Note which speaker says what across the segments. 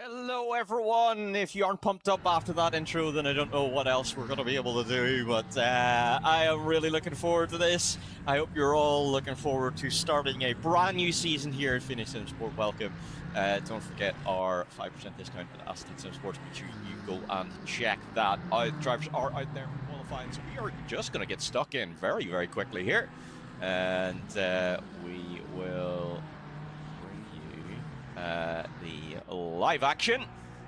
Speaker 1: Hello everyone! If you aren't pumped up after that intro, then I don't know what else we're going to be able to do, but I am really looking forward to this. I hope you're all looking forward to starting a brand new season here at Phoenix Sim Sport. Welcome. Don't forget our 5% discount at Aston Sim Sports. Make sure you go and check that out. Drivers are out there for qualifying, so we are just going to get stuck in very, very quickly here. And we will the live action.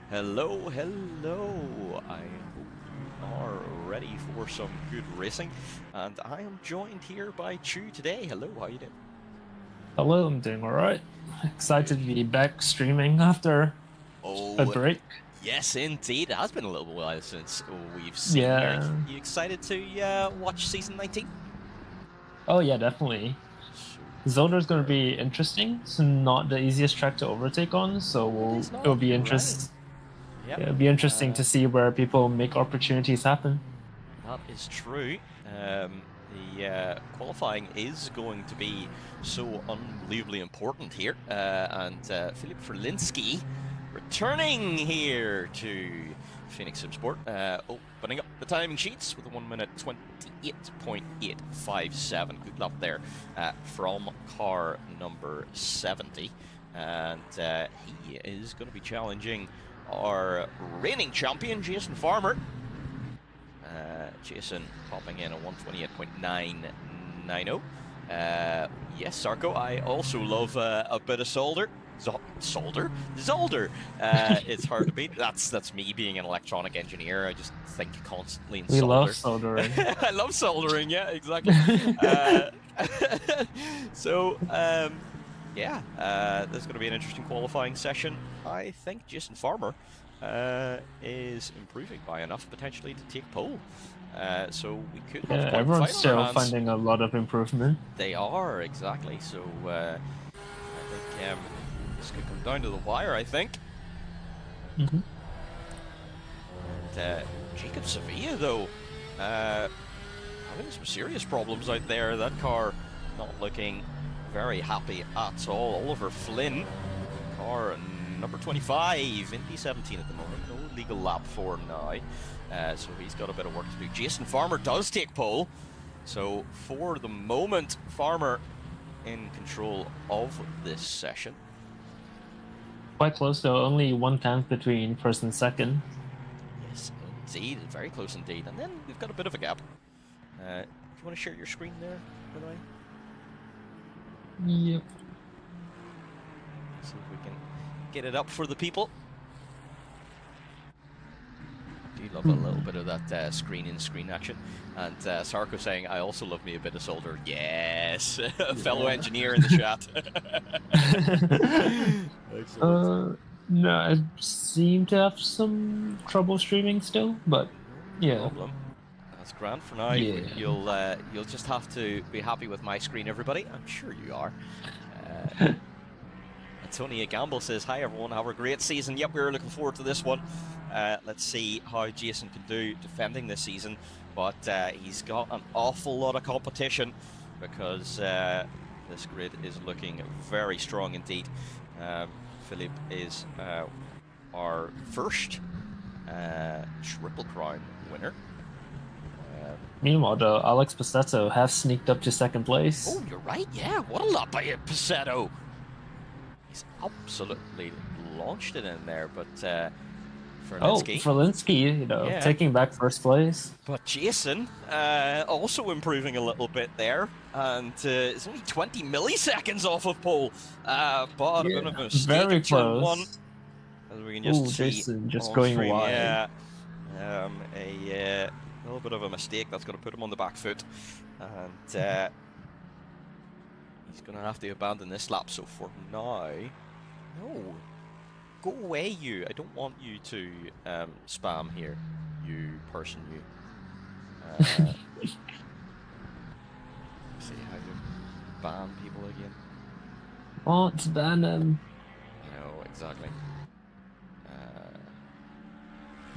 Speaker 1: Hello. I hope you are ready for some good racing. And I am joined here by Chu today. Hello, how you doing?
Speaker 2: Hello, I'm doing alright. Excited to be back streaming after a break.
Speaker 1: Yes, indeed. It has been a little while since we've seen
Speaker 2: Yeah.
Speaker 1: you. Excited to watch season 19?
Speaker 2: Oh yeah, definitely. Zolder is going to be interesting. It's not the easiest track to overtake on, so it'll be interesting.
Speaker 1: Right. Yep.
Speaker 2: It'll be interesting to see where people make opportunities happen.
Speaker 1: That is true. The qualifying is going to be so unbelievably important here, and Filip Ferlinski returning here to Phoenix Sim Sport, opening up the timing sheets with a 1 minute 28.857. Good luck there from car number 70, and he is going to be challenging our reigning champion, Jason Farmer. Jason popping in a 128.990. Yes, Sarko, I also love a bit of Zolder. Zolder. It's hard to beat. That's me being an electronic engineer. I just think constantly in solder.
Speaker 2: We love soldering.
Speaker 1: I love soldering. Yeah, exactly. So, yeah, this is going to be an interesting qualifying session. I think Jason Farmer is improving by enough potentially to take pole. So we could have
Speaker 2: everyone's still finding a lot of improvement.
Speaker 1: They are, exactly. So I think this could come down to the wire, I think.
Speaker 2: Mm-hmm.
Speaker 1: And Jacob Sevilla, though, having some serious problems out there. That car not looking very happy at all. Oliver Flynn, car number 25 in P17 at the moment. No legal lap for now. So he's got a bit of work to do. Jason Farmer does take pole. So for the moment, Farmer in control of this session.
Speaker 2: Quite close though, only 1 tenth between first and second.
Speaker 1: Yes, indeed. Very close indeed. And then we've got a bit of a gap. Do you want to share your screen there, Renai?
Speaker 2: Yep.
Speaker 1: See if we can get it up for the people. I do love a little bit of that screen-in-screen action. And Sarko saying, I also love me a bit of Zolder. Yes! A fellow engineer in the chat.
Speaker 2: No, I seem to have some trouble streaming still, but yeah.
Speaker 1: No problem. That's grand for now.
Speaker 2: Yeah.
Speaker 1: You'll just have to be happy with my screen, everybody. I'm sure you are. Tony Gamble says, hi everyone, have a great season. Yep, we're looking forward to this one. Let's see how Jason can do defending this season. But he's got an awful lot of competition because this grid is looking very strong indeed. Philip is our first Triple Crown winner.
Speaker 2: Meanwhile, though, Alex Passetto has sneaked up to second place.
Speaker 1: Oh, you're right, yeah. What a lot by Passetto. He's absolutely launched it in there, but Ferlinski.
Speaker 2: Oh, Ferlinski, yeah. Taking back first place.
Speaker 1: But Jason also improving a little bit there, and it's only 20 milliseconds off of pole. But a bit of a mistake
Speaker 2: very
Speaker 1: in turn
Speaker 2: close.
Speaker 1: 1. As we can just see
Speaker 2: Jason just going
Speaker 1: stream,
Speaker 2: wide.
Speaker 1: Yeah. A little bit of a mistake that's going to put him on the back foot, and he's going to have to abandon this lap. So for now, no, go away, you. I don't want you to spam here, you person, you. See how to ban people again.
Speaker 2: Oh, it's ban him.
Speaker 1: No, exactly.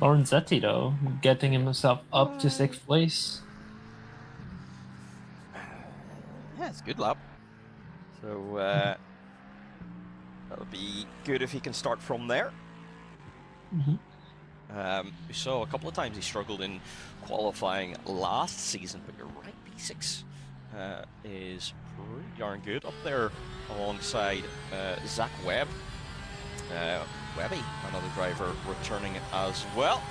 Speaker 2: Lorenzetti, though, getting himself up to 6th place.
Speaker 1: Yeah, it's a good lap. So that'll be good if he can start from there. We saw a couple of times he struggled in qualifying last season, but you're right, P6 is pretty darn good up there alongside Zach Webb. Webby, another driver, returning as well.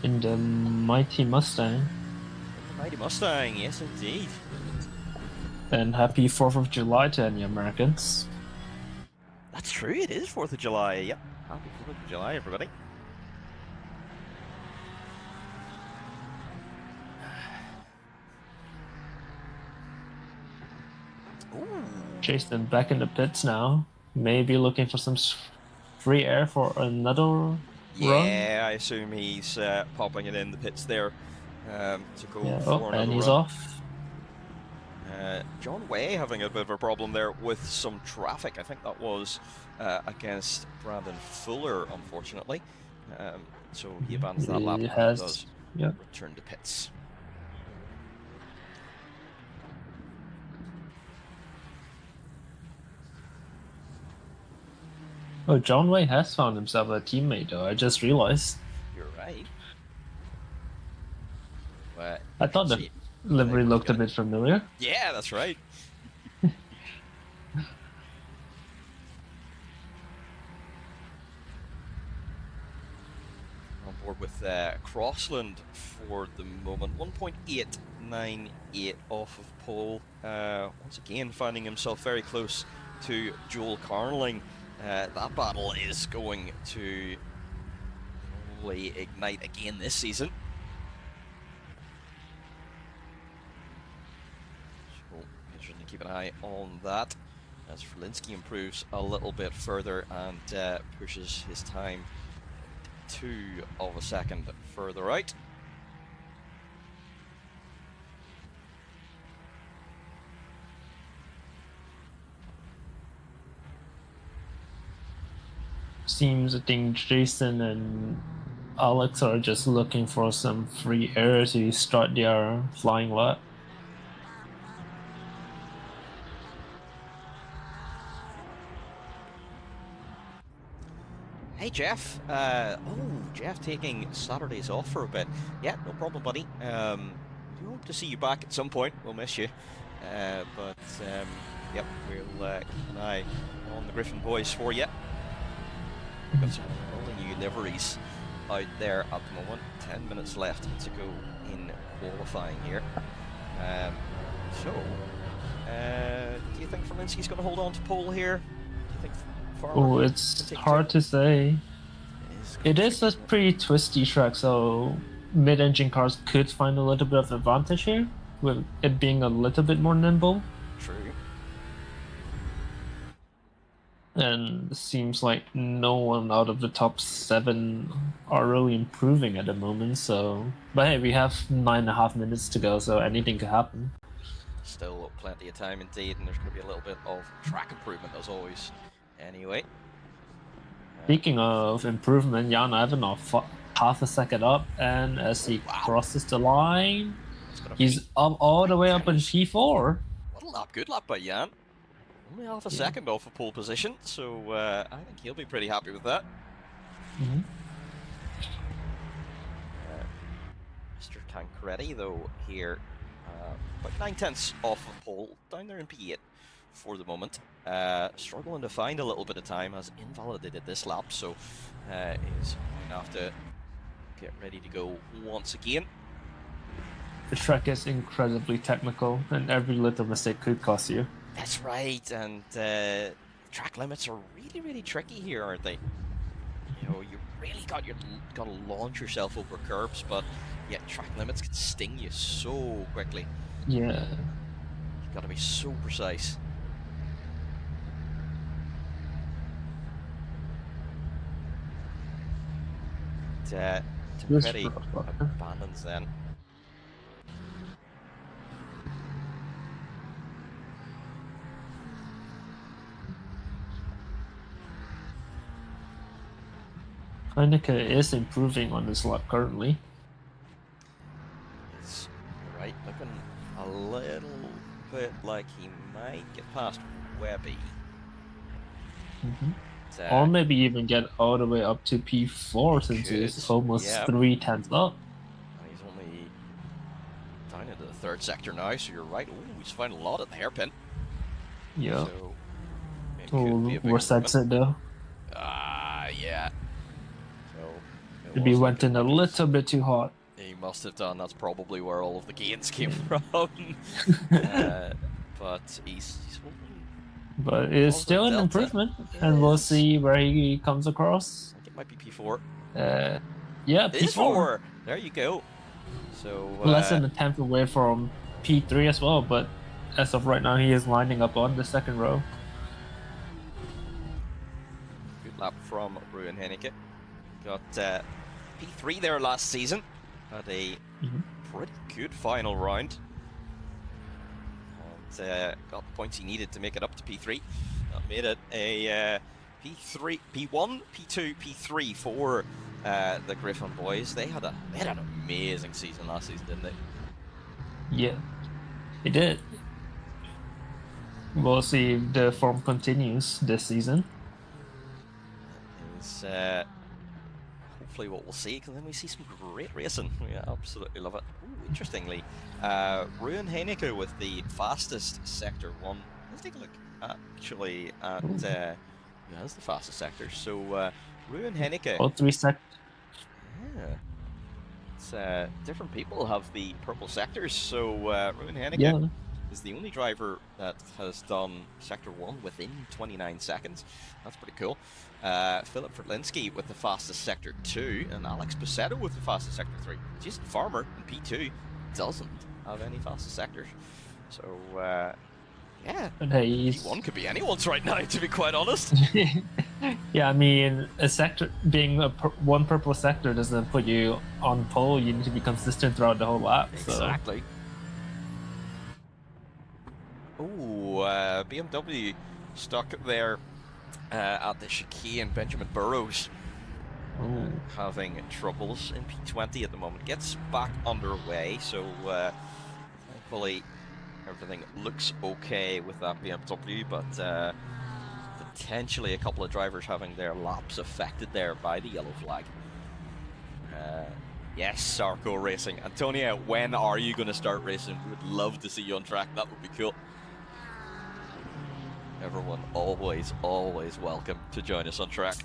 Speaker 2: In the Mighty Mustang.
Speaker 1: The Mighty Mustang, yes indeed.
Speaker 2: And happy 4th of July to any Americans.
Speaker 1: That's true, it is 4th of July, yep. Happy 4th of July, everybody. Ooh.
Speaker 2: Jason back in the pits now. Maybe looking for some free air for another run.
Speaker 1: I assume he's popping it in the pits there to go for another
Speaker 2: and he's
Speaker 1: run.
Speaker 2: off.
Speaker 1: John Way having a bit of a problem there with some traffic. I think that was against Brandon Fuller, unfortunately. So he abandons that lap and does return to pits.
Speaker 2: Oh, John Way has found himself a teammate, though. I just realized.
Speaker 1: You're right.
Speaker 2: I thought the livery looked a bit familiar.
Speaker 1: Yeah, that's right. On board with Crossland for the moment. 1.898 off of pole. Once again, finding himself very close to Joel Carling. That battle is going to probably ignite again this season. So, interesting to keep an eye on that as Frelinsky improves a little bit further and pushes his time 2 of a second further out.
Speaker 2: Seems I think Jason and Alex are just looking for some free air to start their flying lap.
Speaker 1: Hey Jeff, Jeff taking Saturdays off for a bit. Yeah, no problem, buddy. We hope to see you back at some point. We'll miss you. Yep, we'll keep an eye on the Griffin boys for you. Got some rolling new liveries out there at the moment. 10 minutes left to go in qualifying here. Do you think Frelinsky's going to hold on to pole here? Do you think
Speaker 2: Farmer it's hard to say. It is a pretty twisty track, so mid-engine cars could find a little bit of advantage here, with it being a little bit more nimble.
Speaker 1: True.
Speaker 2: And it seems like no one out of the top 7 are really improving at the moment, so... But hey, we have 9.5 minutes to go, so anything could happen.
Speaker 1: Still plenty of time indeed, and there's going to be a little bit of track improvement as always. Anyway.
Speaker 2: Speaking of improvement, Jan Ivanov half a second up, and as he crosses the line, he's up all the way up in P4.
Speaker 1: What a lap, good lap by Jan. Only half a second off of pole position, so I think he'll be pretty happy with that. Mr. Tancredi, though, here, about 9/10 off of pole, down there in P8 for the moment. Struggling to find a little bit of time, has invalidated this lap, so is going to have to get ready to go once again.
Speaker 2: The track is incredibly technical, and every little mistake could cost you.
Speaker 1: That's right, and track limits are really, really tricky here, aren't they? You know, you really got to launch yourself over curbs, but yeah, track limits can sting you so quickly.
Speaker 2: Yeah.
Speaker 1: You've got to be so precise. Tancredi abandons then.
Speaker 2: Heineke is improving on this lap currently.
Speaker 1: It's right, looking a little bit like he might get past Webby.
Speaker 2: Or maybe even get all the way up to P4 since he's almost 3 tenths up.
Speaker 1: He's only down into the 3rd sector now, so you're right. Ooh, he's found a lot at the hairpin.
Speaker 2: Yeah.
Speaker 1: So,
Speaker 2: worst exit though.
Speaker 1: Yeah. So,
Speaker 2: maybe went in a little bit too hot.
Speaker 1: He must have done. That's probably where all of the gains came from. But he's
Speaker 2: but it's still an improvement, and we'll see where he comes across.
Speaker 1: I think it might be P4.
Speaker 2: Yeah, P4.
Speaker 1: There you go. So
Speaker 2: less than a tenth away from P3 as well, but as of right now, he is lining up on the 2nd row.
Speaker 1: Good lap from Ruin Henneke. Got P3 there last season. Had a pretty good final round. And got the points he needed to make it up to P3. That made it a P3, P1, P2, P3 for the Griffin boys. They had an amazing season last season, didn't they?
Speaker 2: Yeah, they did. We'll see if the form continues this season.
Speaker 1: It's hopefully what we'll see, because then we see some great racing. We absolutely love it. Ooh, interestingly, Ruin Henneke with the fastest Sector 1. Let's take a look actually at who has the fastest sector. So Ruin Henneke.
Speaker 2: All 3 sectors.
Speaker 1: Yeah. It's different people have the purple sectors. So Ruin Henneke is the only driver that has done Sector 1 within 29 seconds. That's pretty cool. Philip Fritlinski with the fastest Sector 2, and Alex Pacetto with the fastest Sector 3. Jason Farmer in P2 doesn't have any fastest sectors. So, yeah,
Speaker 2: but hey,
Speaker 1: P1 could be anyone's right now, to be quite honest.
Speaker 2: Yeah, I mean, a sector being one purple sector doesn't put you on pole. You need to be consistent throughout the whole lap.
Speaker 1: Exactly. So. Oh, BMW stuck there at the chicane. Benjamin Burrows having troubles in P20 at the moment. Gets back underway, so thankfully everything looks okay with that BMW, but potentially a couple of drivers having their laps affected there by the yellow flag. Yes, Sarko Racing. Antonia, when are you going to start racing? We would love to see you on track. That would be cool. Everyone always welcome to join us on track.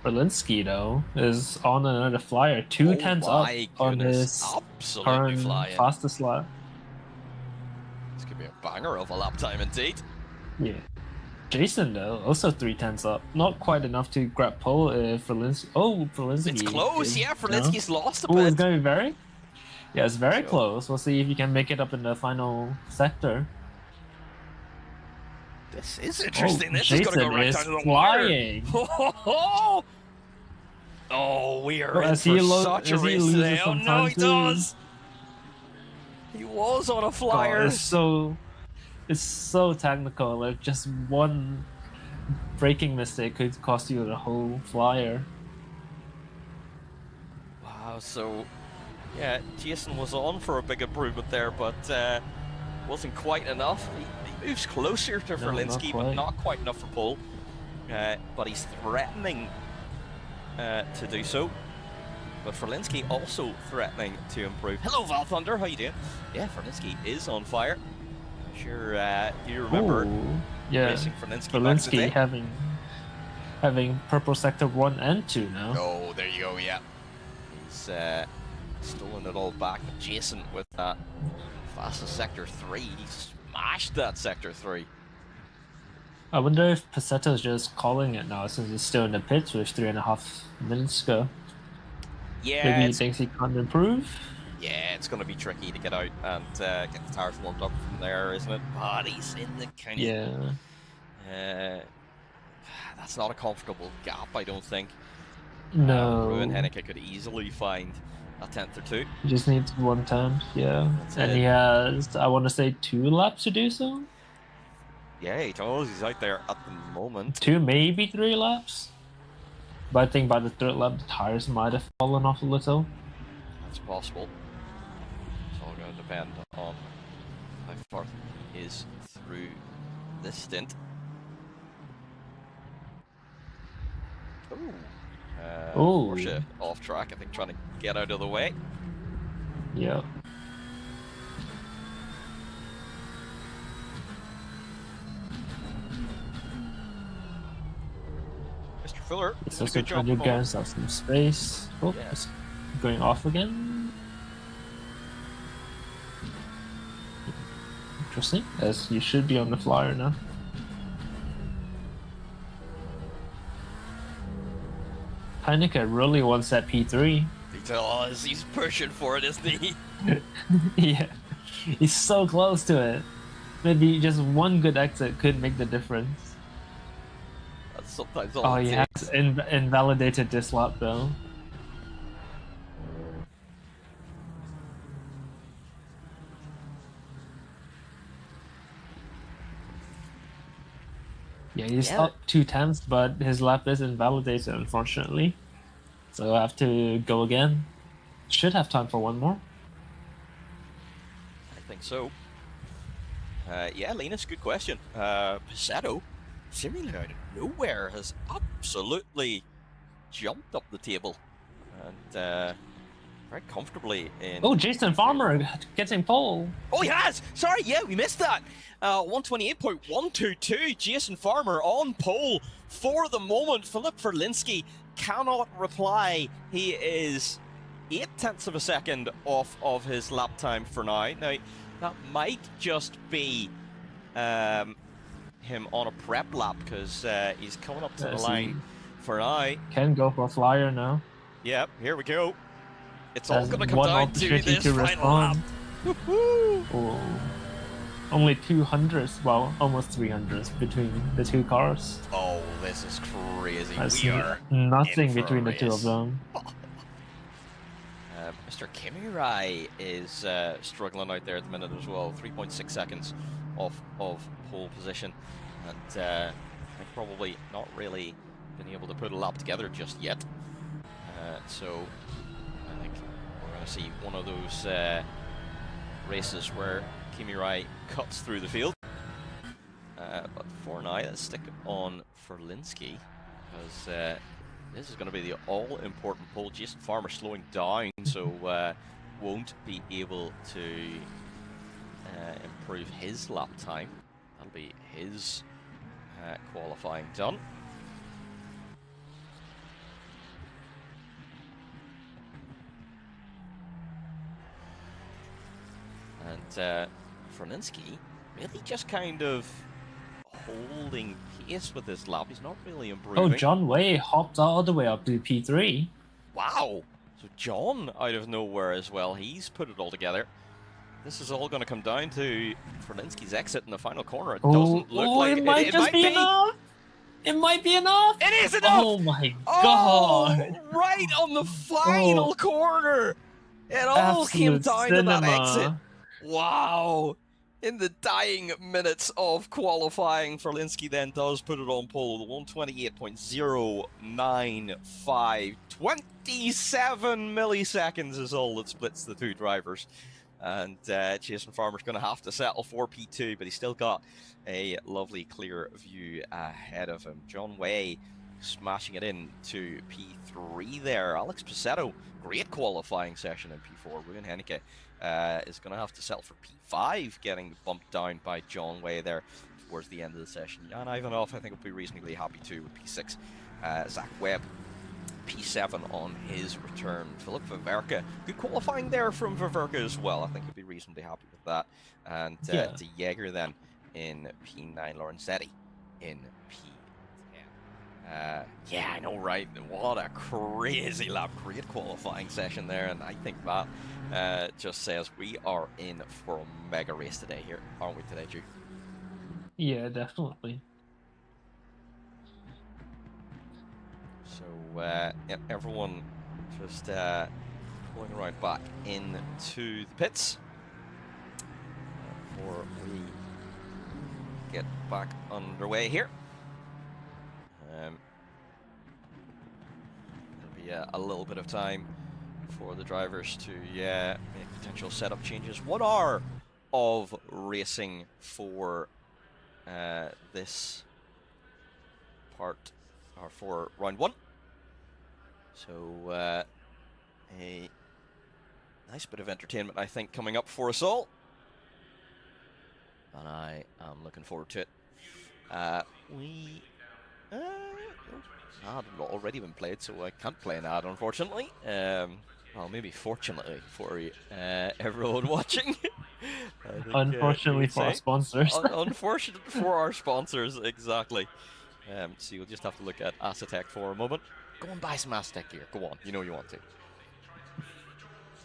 Speaker 2: Berlinski, though, is on another flyer. 2 tenths up on his current fastest lap.
Speaker 1: This could be a banger of a lap time indeed.
Speaker 2: Yeah. Jason, though, also 3 tenths up. Not quite enough to grab pole for Linsky. Oh, for Linsky.
Speaker 1: It's close, yeah. For Linsky's lost a bit.
Speaker 2: Oh, it's going to be very? Yeah, it's very close. We'll see if you can make it up in the final sector.
Speaker 1: This is interesting. This
Speaker 2: Jason
Speaker 1: is going to go right down to the
Speaker 2: flying.
Speaker 1: wire. Oh, we are in for such a race today. Oh, no, he does. He was on a flyer.
Speaker 2: God, it's so technical. Like, just one braking mistake could cost you the whole flyer.
Speaker 1: Wow, so yeah, Jason was on for a big improvement there, but wasn't quite enough. He moves closer to Verlinski, but not quite enough for pole. But he's threatening to do so. But Verlinski also threatening to improve. Hello, Val Thunder, how you doing? Yeah, Verlinski is on fire. Sure, you remember racing
Speaker 2: Verlinski having purple sector 1 and 2 now.
Speaker 1: Oh, there you go, yeah. He's stolen it all back. Jason with that fastest sector 3. He smashed that sector 3.
Speaker 2: I wonder if Pacetto's just calling it now since he's still in the pits with 3.5 minutes to go.
Speaker 1: Yeah.
Speaker 2: Maybe he thinks he can't improve.
Speaker 1: Yeah, it's going to be tricky to get out and get the tires warmed up from there, isn't it? But he's in the kind of... that's not a comfortable gap, I don't think.
Speaker 2: No.
Speaker 1: Ruin Henneke could easily find a 10th or 2.
Speaker 2: He just needs 1 tenth, yeah. And he has, I want to say, 2 laps to do so?
Speaker 1: Yeah, he does. He's out there at the moment.
Speaker 2: 2, maybe 3 laps? But I think by the 3rd lap, the tires might have fallen off a little.
Speaker 1: That's possible. It's all going to depend on how far he is through this stint. Porsche off track, I think, trying to get out of the way.
Speaker 2: Yeah.
Speaker 1: Mr. Fuller,
Speaker 2: It's
Speaker 1: doing a
Speaker 2: also
Speaker 1: good
Speaker 2: trying
Speaker 1: job.
Speaker 2: to get himself some space. Oh,
Speaker 1: Yeah.
Speaker 2: it's going off again. Interesting, as you should be on the flyer now. Heineke really wants that P3.
Speaker 1: He does. He's pushing for it, isn't he?
Speaker 2: Yeah, he's so close to it. Maybe just one good exit could make the difference.
Speaker 1: That's sometimes all it
Speaker 2: he
Speaker 1: takes.
Speaker 2: has invalidated this lap though. Yeah, he's up 2/10, but his lap is invalidated, unfortunately. So I have to go again. Should have time for one more.
Speaker 1: I think so. Yeah, Linus, good question. Pizzetto, seemingly out of nowhere, has absolutely jumped up the table and very comfortably in.
Speaker 2: Oh, Jason Farmer getting pole.
Speaker 1: Oh, he has! Sorry, yeah, we missed that. 128.122, Jason Farmer on pole for the moment. Filip Verlinski cannot reply. He is 0.8 of a second off of his lap time for now. Now, that might just be him on a prep lap because he's coming up to the line for now.
Speaker 2: Can go for a flyer now.
Speaker 1: Yep, here we go. It's all going to come down to this final lap.
Speaker 2: Oh. Only 200s, well, almost 300s between the two cars.
Speaker 1: Oh, this is crazy.
Speaker 2: We are nothing between the two of them.
Speaker 1: Mr. Kimirai is struggling out there at the minute as well. 3.6 seconds off of pole position. And probably not really been able to put a lap together just yet. So I think we're going to see one of those races where Kimirai cuts through the field. But for now, let's stick on Verlinski, because this is going to be the all-important pole. Jason Farmer slowing down, so won't be able to improve his lap time. That'll be his qualifying done. And Verlinski really just kind of holding pace with this lap. He's not really improving.
Speaker 2: Oh, John Way hopped all the way up to P3.
Speaker 1: Wow! So John out of nowhere as well. He's put it all together. This is all going to come down to Verlinski's exit in the final corner. It doesn't look like
Speaker 2: it might just be enough. It might be enough.
Speaker 1: It is enough.
Speaker 2: Oh my god!
Speaker 1: Right on the final corner. It all came down to that exit. Wow. In the dying minutes of qualifying, Verlinski then does put it on pole with 128.095. 27 milliseconds is all that splits the two drivers. And Jason Farmer's going to have to settle for P2, but he's still got a lovely clear view ahead of him. John Way smashing it in to P3 there. Alex Pizzetto, great qualifying session in P4. Ruben Henneke is going to have to settle for P5, getting bumped down by John Way there towards the end of the session. Jan Ivanov, I think, will be reasonably happy too with P6. Zach Webb, P7 on his return. Filip Veverka, good qualifying there from Veverka as well. I think he'll be reasonably happy with that. And De Jager then in P9, Lorenzetti in P10. Yeah, I know, right? What a crazy lap. Great qualifying session there, and I think that just says we are in for a mega race today here, aren't we today, Drew?
Speaker 2: Yeah, definitely.
Speaker 1: So everyone just pulling around back into the pits before we get back underway here. There'll be a little bit of time for the drivers to make potential setup changes. 1 hour of racing for this part, or for round 1. So a nice bit of entertainment, I think, coming up for us all. And I am looking forward to it. Ad already been played, so I can't play an ad, unfortunately. Well, maybe fortunately for everyone watching.
Speaker 2: Unfortunately for our sponsors.
Speaker 1: Unfortunate for our sponsors, exactly. So you'll just have to look at Assetech for a moment. Go and buy some Assetech gear. Go on, you know you want to.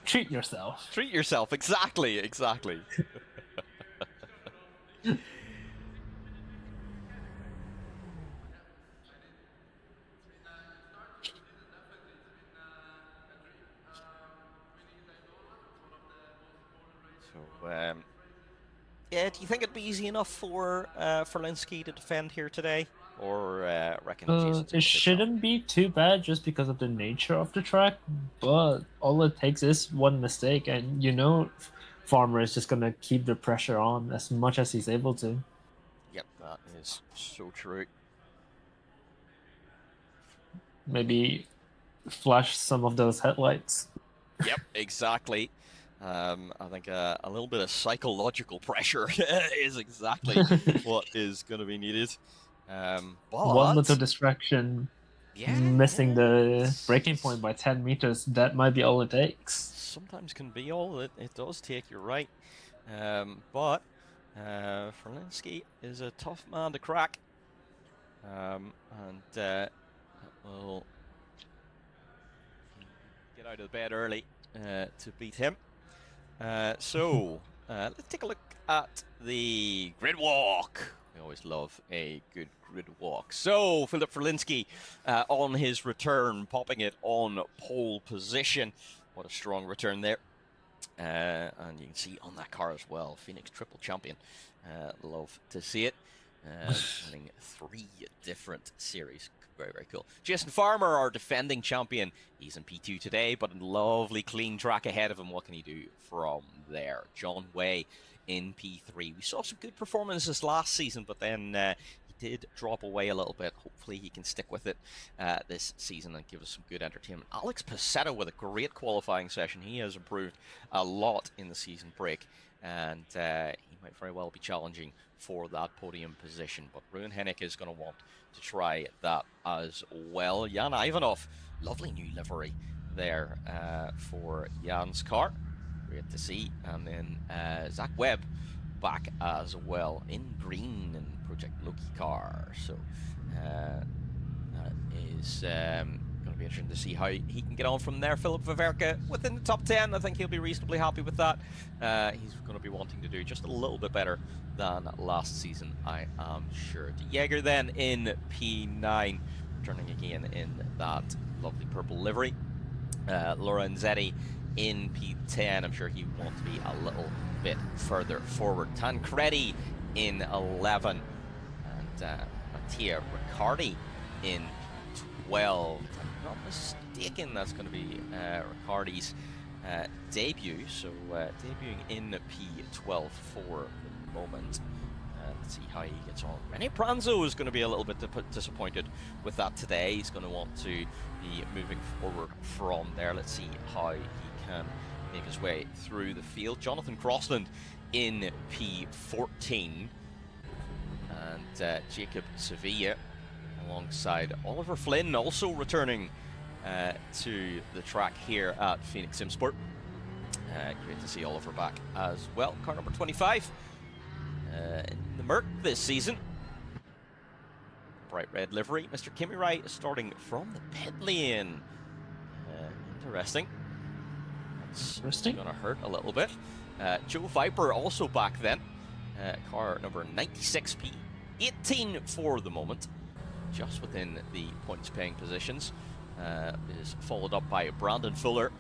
Speaker 2: Treat yourself.
Speaker 1: Treat yourself, exactly. So, yeah, do you think it'd be easy enough for Linsky to defend here today? Or reckon
Speaker 2: it shouldn't be too bad just because of the nature of the track, but all it takes is one mistake, and Farmer is just gonna keep the pressure on as much as he's able to.
Speaker 1: Yep, that is so true.
Speaker 2: Maybe flash some of those headlights.
Speaker 1: Yep, exactly. I think a little bit of psychological pressure is exactly what is going to be needed. But
Speaker 2: one little distraction, missing the breaking point by 10 meters, that might be all it takes.
Speaker 1: Sometimes can be all it does take, you're right. But Ferlinsky is a tough man to crack. And will get out of the bed early to beat him. So let's take a look at the grid walk. We always love a good grid walk. So Filip Ferlinsky on his return, popping it on pole position. What a strong return there. And you can see on that car as well, Phoenix triple champion. Love to see it. Winning 3 different series. Very, very cool. Jason Farmer, our defending champion. He's in P2 today, but a lovely clean track ahead of him. What can he do from there? John Way in P3. We saw some good performances last season, but then he did drop away a little bit. Hopefully he can stick with it this season and give us some good entertainment. Alex Passetto with a great qualifying session. He has improved a lot in the season break, and he might very well be challenging for that podium position, but Ruin Hennig is going to want to try that as well. Jan Ivanov, lovely new livery there for Jan's car. Great to see. And then Zach Webb back as well in green in Project Loki car. So that is going to be interesting to see how he can get on from there. Philip Viverka within the top 10. I think he'll be reasonably happy with that. He's going to be wanting to do just a little bit better than last season, I am sure. De Jager then in P9, returning again in that lovely purple livery. Lorenzetti in P10. I'm sure he would want to be a little bit further forward. Tancredi in 11. And Mattia Riccardi in 12. If I'm not mistaken, that's going to be Riccardi's debut. So debuting in P12 for the moment. Let's see how he gets on. Rene Pranzo is going to be a little bit disappointed with that today. He's going to want to be moving forward from there. Let's see how he can make his way through the field. Jonathan Crossland in P14. And Jacob Sevilla alongside Oliver Flynn, also returning to the track here at Phoenix Simsport. Great to see Oliver back as well. Car number 25 in the Merc this season. Bright red livery. Mr. Kimirai starting from the pit lane. Interesting. That's going to hurt a little bit. Joe Viper also back then. Car number 96P. 18 for the moment. Just within the points paying positions. Is followed up by Brandon Fuller.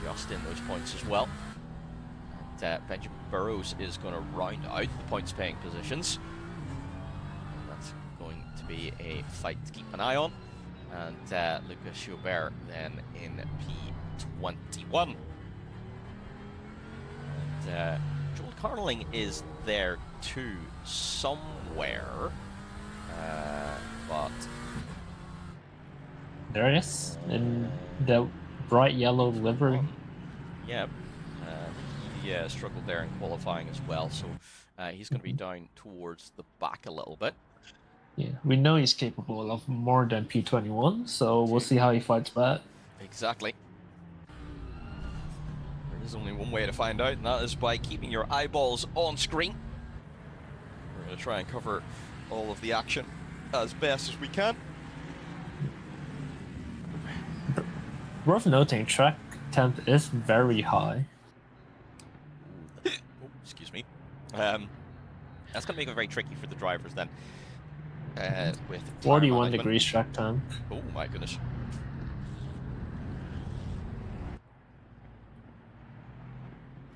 Speaker 1: Just in those points as well. And Benjamin Burrows is going to round out the points paying positions. And that's going to be a fight to keep an eye on. And Lucas Schubert then in P21. And Joel Carling is there too somewhere. But
Speaker 2: There it is, in the bright yellow livery.
Speaker 1: Yeah, he struggled there in qualifying as well, so he's going to be down towards the back a little bit.
Speaker 2: Yeah, we know he's capable of more than P21, so we'll see how he fights back.
Speaker 1: Exactly. There is only one way to find out, and that is by keeping your eyeballs on screen. We're going to try and cover all of the action as best as we can.
Speaker 2: Worth noting, track 10th is very high.
Speaker 1: Oh, excuse me. That's going to make it very tricky for the drivers then. With
Speaker 2: 41 degrees track time.
Speaker 1: Oh my goodness.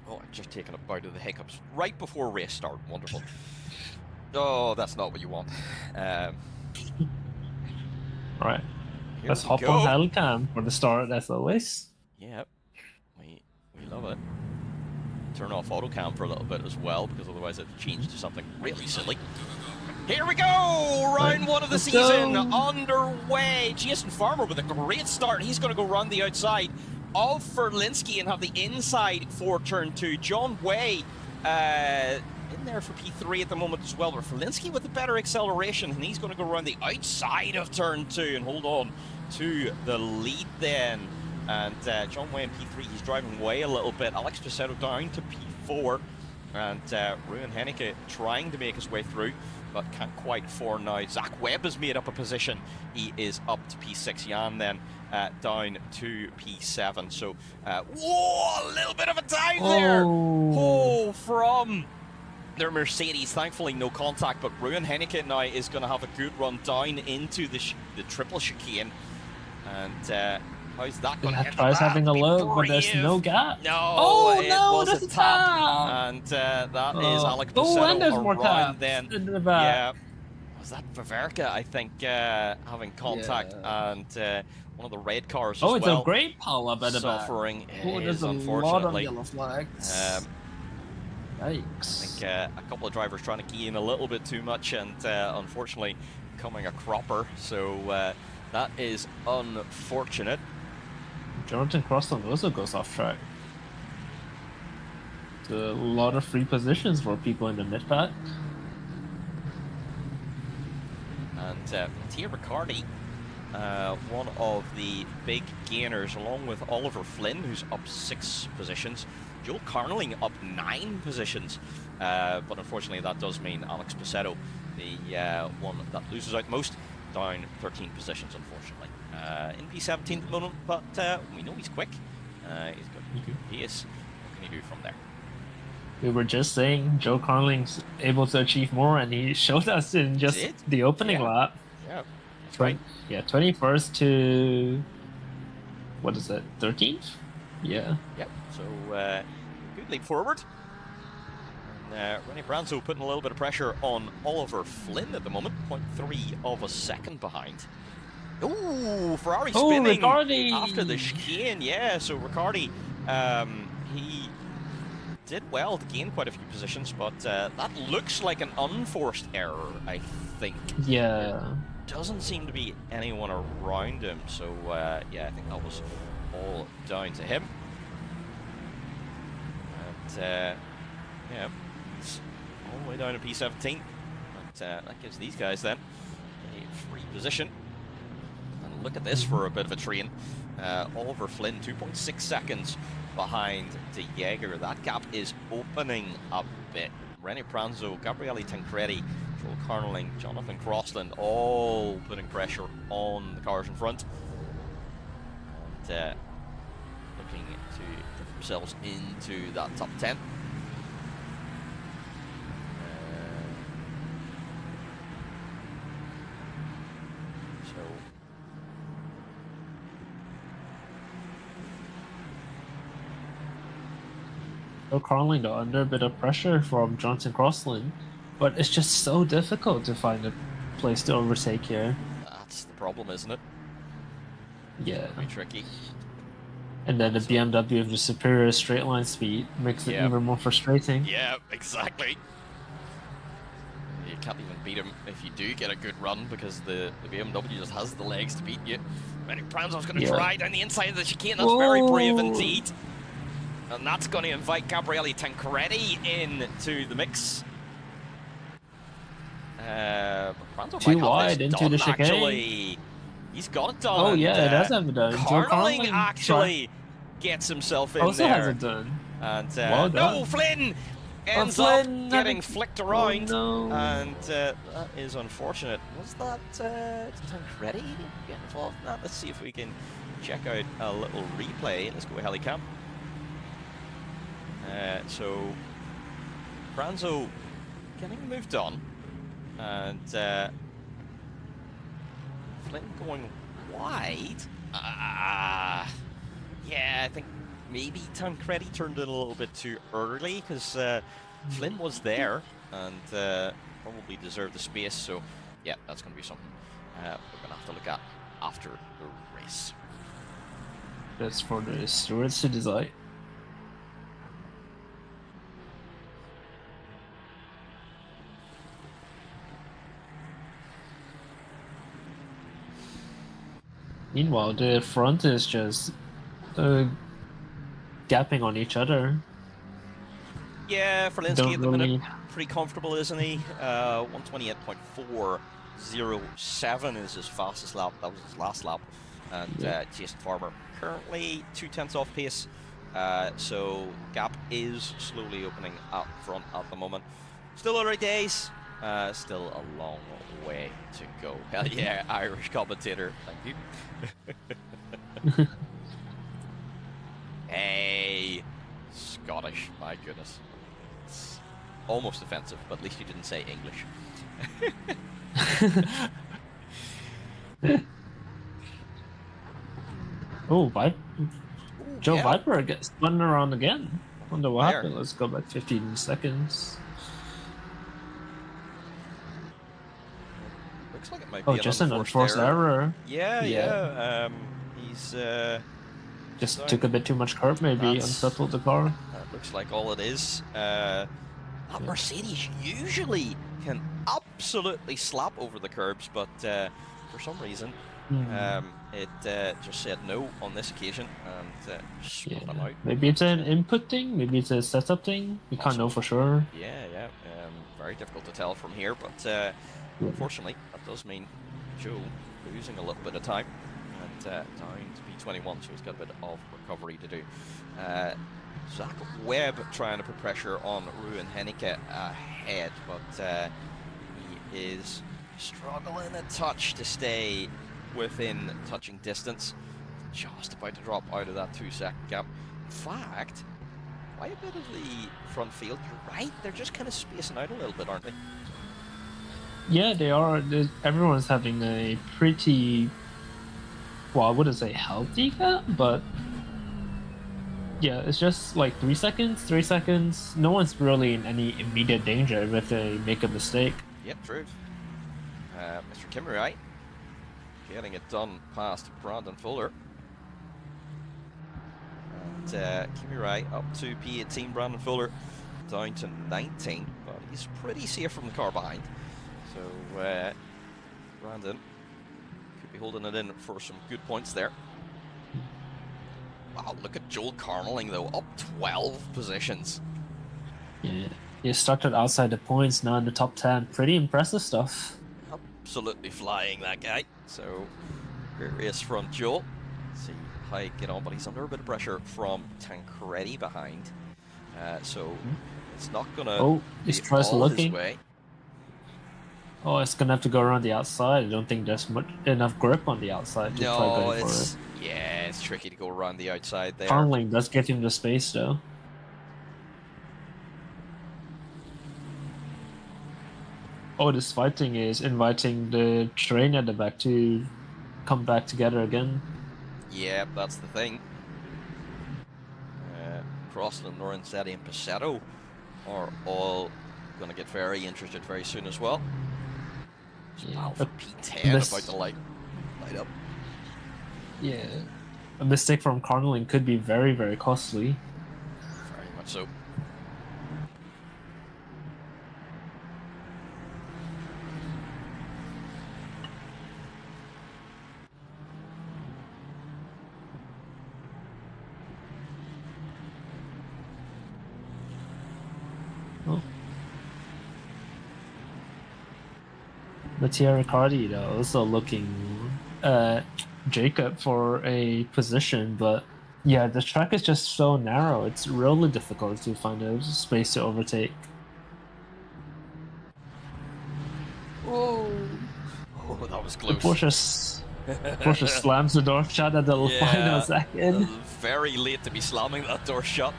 Speaker 1: Oh, I've just taken a bout of the hiccups right before race start. Wonderful. Oh, that's not what you want.
Speaker 2: Right. Let's hop on Hellcam for the start, as always.
Speaker 1: Yep. We love it. Turn off autocam for a little bit as well, because otherwise it'll change to something really silly. Here we go! Round one of the season underway. Jason Farmer with a great start. He's going to go round the outside of Ferlinski and have the inside for turn 2. John Way in there for P3 at the moment as well, but Ferlinski with a better acceleration, and he's going to go around the outside of turn 2 and hold on to the lead then. And John Way in P3, he's driving Way a little bit. Alex Pacetto down to P4, and Ruan Henneke trying to make his way through, but can't quite for now. Zach Webb has made up a position. He is up to P6. Jan then down to P7. So, whoa, a little bit of a dive there. Oh, from their Mercedes. Thankfully, no contact, but Ruan Henneke now is going to have a good run down into the triple chicane. And how's that going to get
Speaker 2: tries having a look, but there's no gap.
Speaker 1: No,
Speaker 2: no,
Speaker 1: it was a tap. And that is Alex Pacetto around then.
Speaker 2: In the back.
Speaker 1: Yeah. Was that Baverka, I think, having contact, and one of the red cars as well.
Speaker 2: Oh, it's a great power by the back.
Speaker 1: Suffering
Speaker 2: there's
Speaker 1: unfortunately.
Speaker 2: A lot of yellow flags. Yikes.
Speaker 1: I think a couple of drivers trying to key in a little bit too much, and unfortunately becoming a cropper. So that is unfortunate.
Speaker 2: Jonathan Crosland also goes off track. A lot of free positions for people in the mid pack.
Speaker 1: And Mattia Riccardi, one of the big gainers, along with Oliver Flynn, who's up 6 positions. Joel Carnelling up 9 positions. But unfortunately, that does mean Alex Pacetto, the one that loses out most, down 13 positions, unfortunately. In P17 at the moment, but we know he's quick. He's got good pace. What can he do from there?
Speaker 2: We were just saying Joe Carling's able to achieve more, and he showed us in just the opening lap.
Speaker 1: Yeah, that's right.
Speaker 2: Yeah, 21st to, what is it, 13th? Yeah.
Speaker 1: Yep, so good leap forward. And René Branzo putting a little bit of pressure on Oliver Flynn at the moment, 0.3 of a second behind. Ooh, Ferrari spinning
Speaker 2: Riccardi.
Speaker 1: After the chicane, yeah, so Riccardi, he did well to gain quite a few positions, but that looks like an unforced error, I think.
Speaker 2: Yeah.
Speaker 1: There doesn't seem to be anyone around him, so yeah, I think that was all down to him. And yeah, he's all the way down to P17, but that gives these guys then a free position. And look at this for a bit of a train. Oliver Flynn, 2.6 seconds behind De Jager. That gap is opening a bit. René Pranzo, Gabriele Tancredi, Joel Carnelling, Jonathan Crossland, all putting pressure on the cars in front. And looking to put themselves into that top 10.
Speaker 2: Carling though, under a bit of pressure from Johnson Crossland, but it's just so difficult to find a place to overtake here.
Speaker 1: That's the problem, isn't it?
Speaker 2: Yeah.
Speaker 1: Very tricky.
Speaker 2: And then the BMW with the superior straight line speed makes it even more frustrating.
Speaker 1: Yeah, exactly. You can't even beat him if you do get a good run, because the BMW just has the legs to beat you. Pranzo's going to try down the inside of the chicane. That's very brave indeed. And that's going to invite Gabriele Tancredi into the mix. Pranzo
Speaker 2: Too
Speaker 1: might have
Speaker 2: wide
Speaker 1: this
Speaker 2: into
Speaker 1: done,
Speaker 2: the chicane.
Speaker 1: Actually. He's got it done.
Speaker 2: Oh, yeah, it does have it done.
Speaker 1: Carnelling actually gets himself in
Speaker 2: also
Speaker 1: there.
Speaker 2: has it done.
Speaker 1: And
Speaker 2: well done.
Speaker 1: no, Flynn ends up getting flicked around.
Speaker 2: Oh, no.
Speaker 1: And that is unfortunate. Was that Tancredi get involved in that? Let's see if we can check out a little replay. Let's go with Helicam. So Pranzo getting moved on, and Flynn going wide. Yeah, I think maybe Tancredi turned it a little bit too early, because Flynn was there and probably deserved the space. So yeah, that's going to be something we're going to have to look at after the race.
Speaker 2: That's for the stewards to decide. Meanwhile, the front is just gapping on each other.
Speaker 1: Yeah, Ferlinski at the minute, pretty comfortable, isn't he? 128.407 is his fastest lap. That was his last lap. And Jason Farmer currently 2/10 off pace. So gap is slowly opening up front at the moment. Still early days. Still a long way to go. Hell yeah, Irish commentator. Thank you. Hey, Scottish. My goodness. It's almost offensive, but at least you didn't say English.
Speaker 2: Oh, Joe
Speaker 1: yeah.
Speaker 2: Viper gets spun around again. Wonder what happened. Let's go back 15 seconds.
Speaker 1: Looks like it might be
Speaker 2: just an unforced error.
Speaker 1: Yeah. He's
Speaker 2: just took a bit too much curb, maybe, unsettled the car.
Speaker 1: That looks like all it is. That Mercedes usually can absolutely slap over the curbs, but for some reason it just said no on this occasion and spun them out.
Speaker 2: Maybe it's an input thing, maybe it's a setup thing. We can't know for sure.
Speaker 1: Yeah. Very difficult to tell from here, but unfortunately that does mean Joe losing a little bit of time and down to P21, so he's got a bit of recovery to do. Zach Webb trying to put pressure on Ruben Henneke ahead, but he is struggling a touch to stay within touching distance. Just about to drop out of that 2-second gap. In fact, quite a bit of the front field, you're right, they're just kind of spacing out a little bit, aren't they?
Speaker 2: Yeah, they are. Everyone's having a pretty, well, I wouldn't say healthy gap, but yeah, it's just like 3 seconds. No one's really in any immediate danger if they make a mistake.
Speaker 1: Yep, true. Mr. Kimmeray getting it done past Brandon Fuller. And Kimmeray up to P18, Brandon Fuller down to 19, but he's pretty safe from the car behind. So Brandon could be holding it in for some good points there. Wow, look at Joel Carnelling though, up 12 positions. Yeah,
Speaker 2: he started outside the points, now in the top 10. Pretty impressive stuff.
Speaker 1: Absolutely flying, that guy. So, great race from Joel. Let's see how he get on, but he's under a bit of pressure from Tancredi behind. So, it's not gonna
Speaker 2: he tries looking.
Speaker 1: his way.
Speaker 2: Oh, it's gonna have to go around the outside. I don't think there's enough grip on the outside to try going for it.
Speaker 1: Yeah, it's tricky to go around the outside there.
Speaker 2: Carnelling does get him the space though. Oh, this fighting is inviting the train at the back to come back together again.
Speaker 1: Yeah, that's the thing. Crossland, Lorenzetti, and Pacetto are all going to get very interested very soon as well. Wow, for P10 about to light up.
Speaker 2: Yeah, a mistake from Carnelling could be very, very costly.
Speaker 1: Very much so.
Speaker 2: Mattia Riccardi, though, also looking Jacob for a position, but yeah, the track is just so narrow. It's really difficult to find a space to overtake.
Speaker 1: Oh, that was close.
Speaker 2: Porsche slams the door shut at the final second.
Speaker 1: Very late to be slamming that door shut.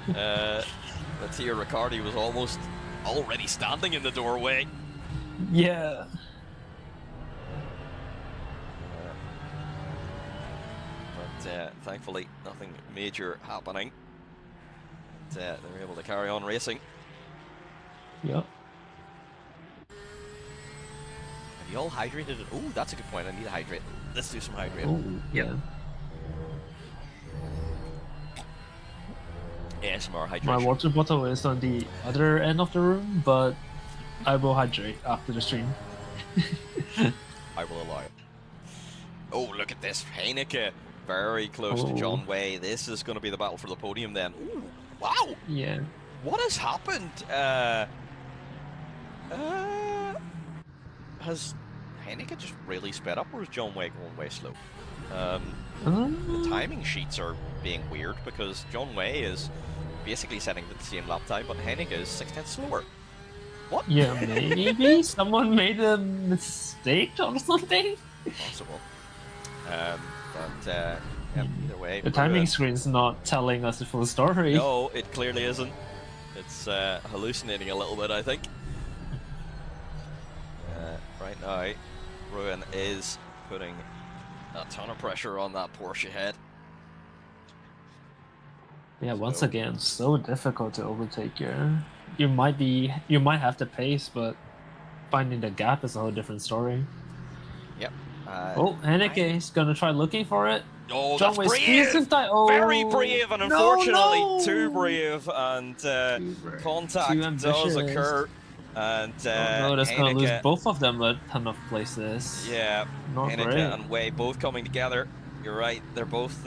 Speaker 1: Mattia Riccardi was almost already standing in the doorway.
Speaker 2: Yeah.
Speaker 1: But thankfully, nothing major happening. But, they were able to carry on racing.
Speaker 2: Yep.
Speaker 1: Have you all hydrated? Oh, that's a good point. I need to hydrate. Let's do some hydrating.
Speaker 2: Oh, yeah.
Speaker 1: ASMR hydration.
Speaker 2: My water bottle is on the other end of the room, but I will hydrate after the stream.
Speaker 1: I will allow it. Oh, look at this. Heineke very close to John Way. This is going to be the battle for the podium then. Ooh, wow.
Speaker 2: Yeah.
Speaker 1: What has happened? Has Heineke just really sped up, or is John Way going way slow? The timing sheets are being weird because John Way is basically setting the same lap time, but Heineke is 6/10 slower. What?
Speaker 2: Yeah, maybe someone made a mistake or something.
Speaker 1: Possible. But either way,
Speaker 2: the timing screen's not telling us the full story.
Speaker 1: No, it clearly isn't. It's hallucinating a little bit, I think. Right now, Ruin is putting a ton of pressure on that Porsche head.
Speaker 2: Yeah, once again, so difficult to overtake here. You might have the pace, but finding the gap is a whole different story.
Speaker 1: Yep.
Speaker 2: Heineke is gonna try looking for it.
Speaker 1: Oh,
Speaker 2: John
Speaker 1: that's brave! Very brave, and unfortunately too brave, and contact does occur. And
Speaker 2: that's gonna lose both of them a ton of places.
Speaker 1: Yeah,
Speaker 2: not
Speaker 1: Heineke
Speaker 2: great.
Speaker 1: and Webb both coming together. You're right, they're both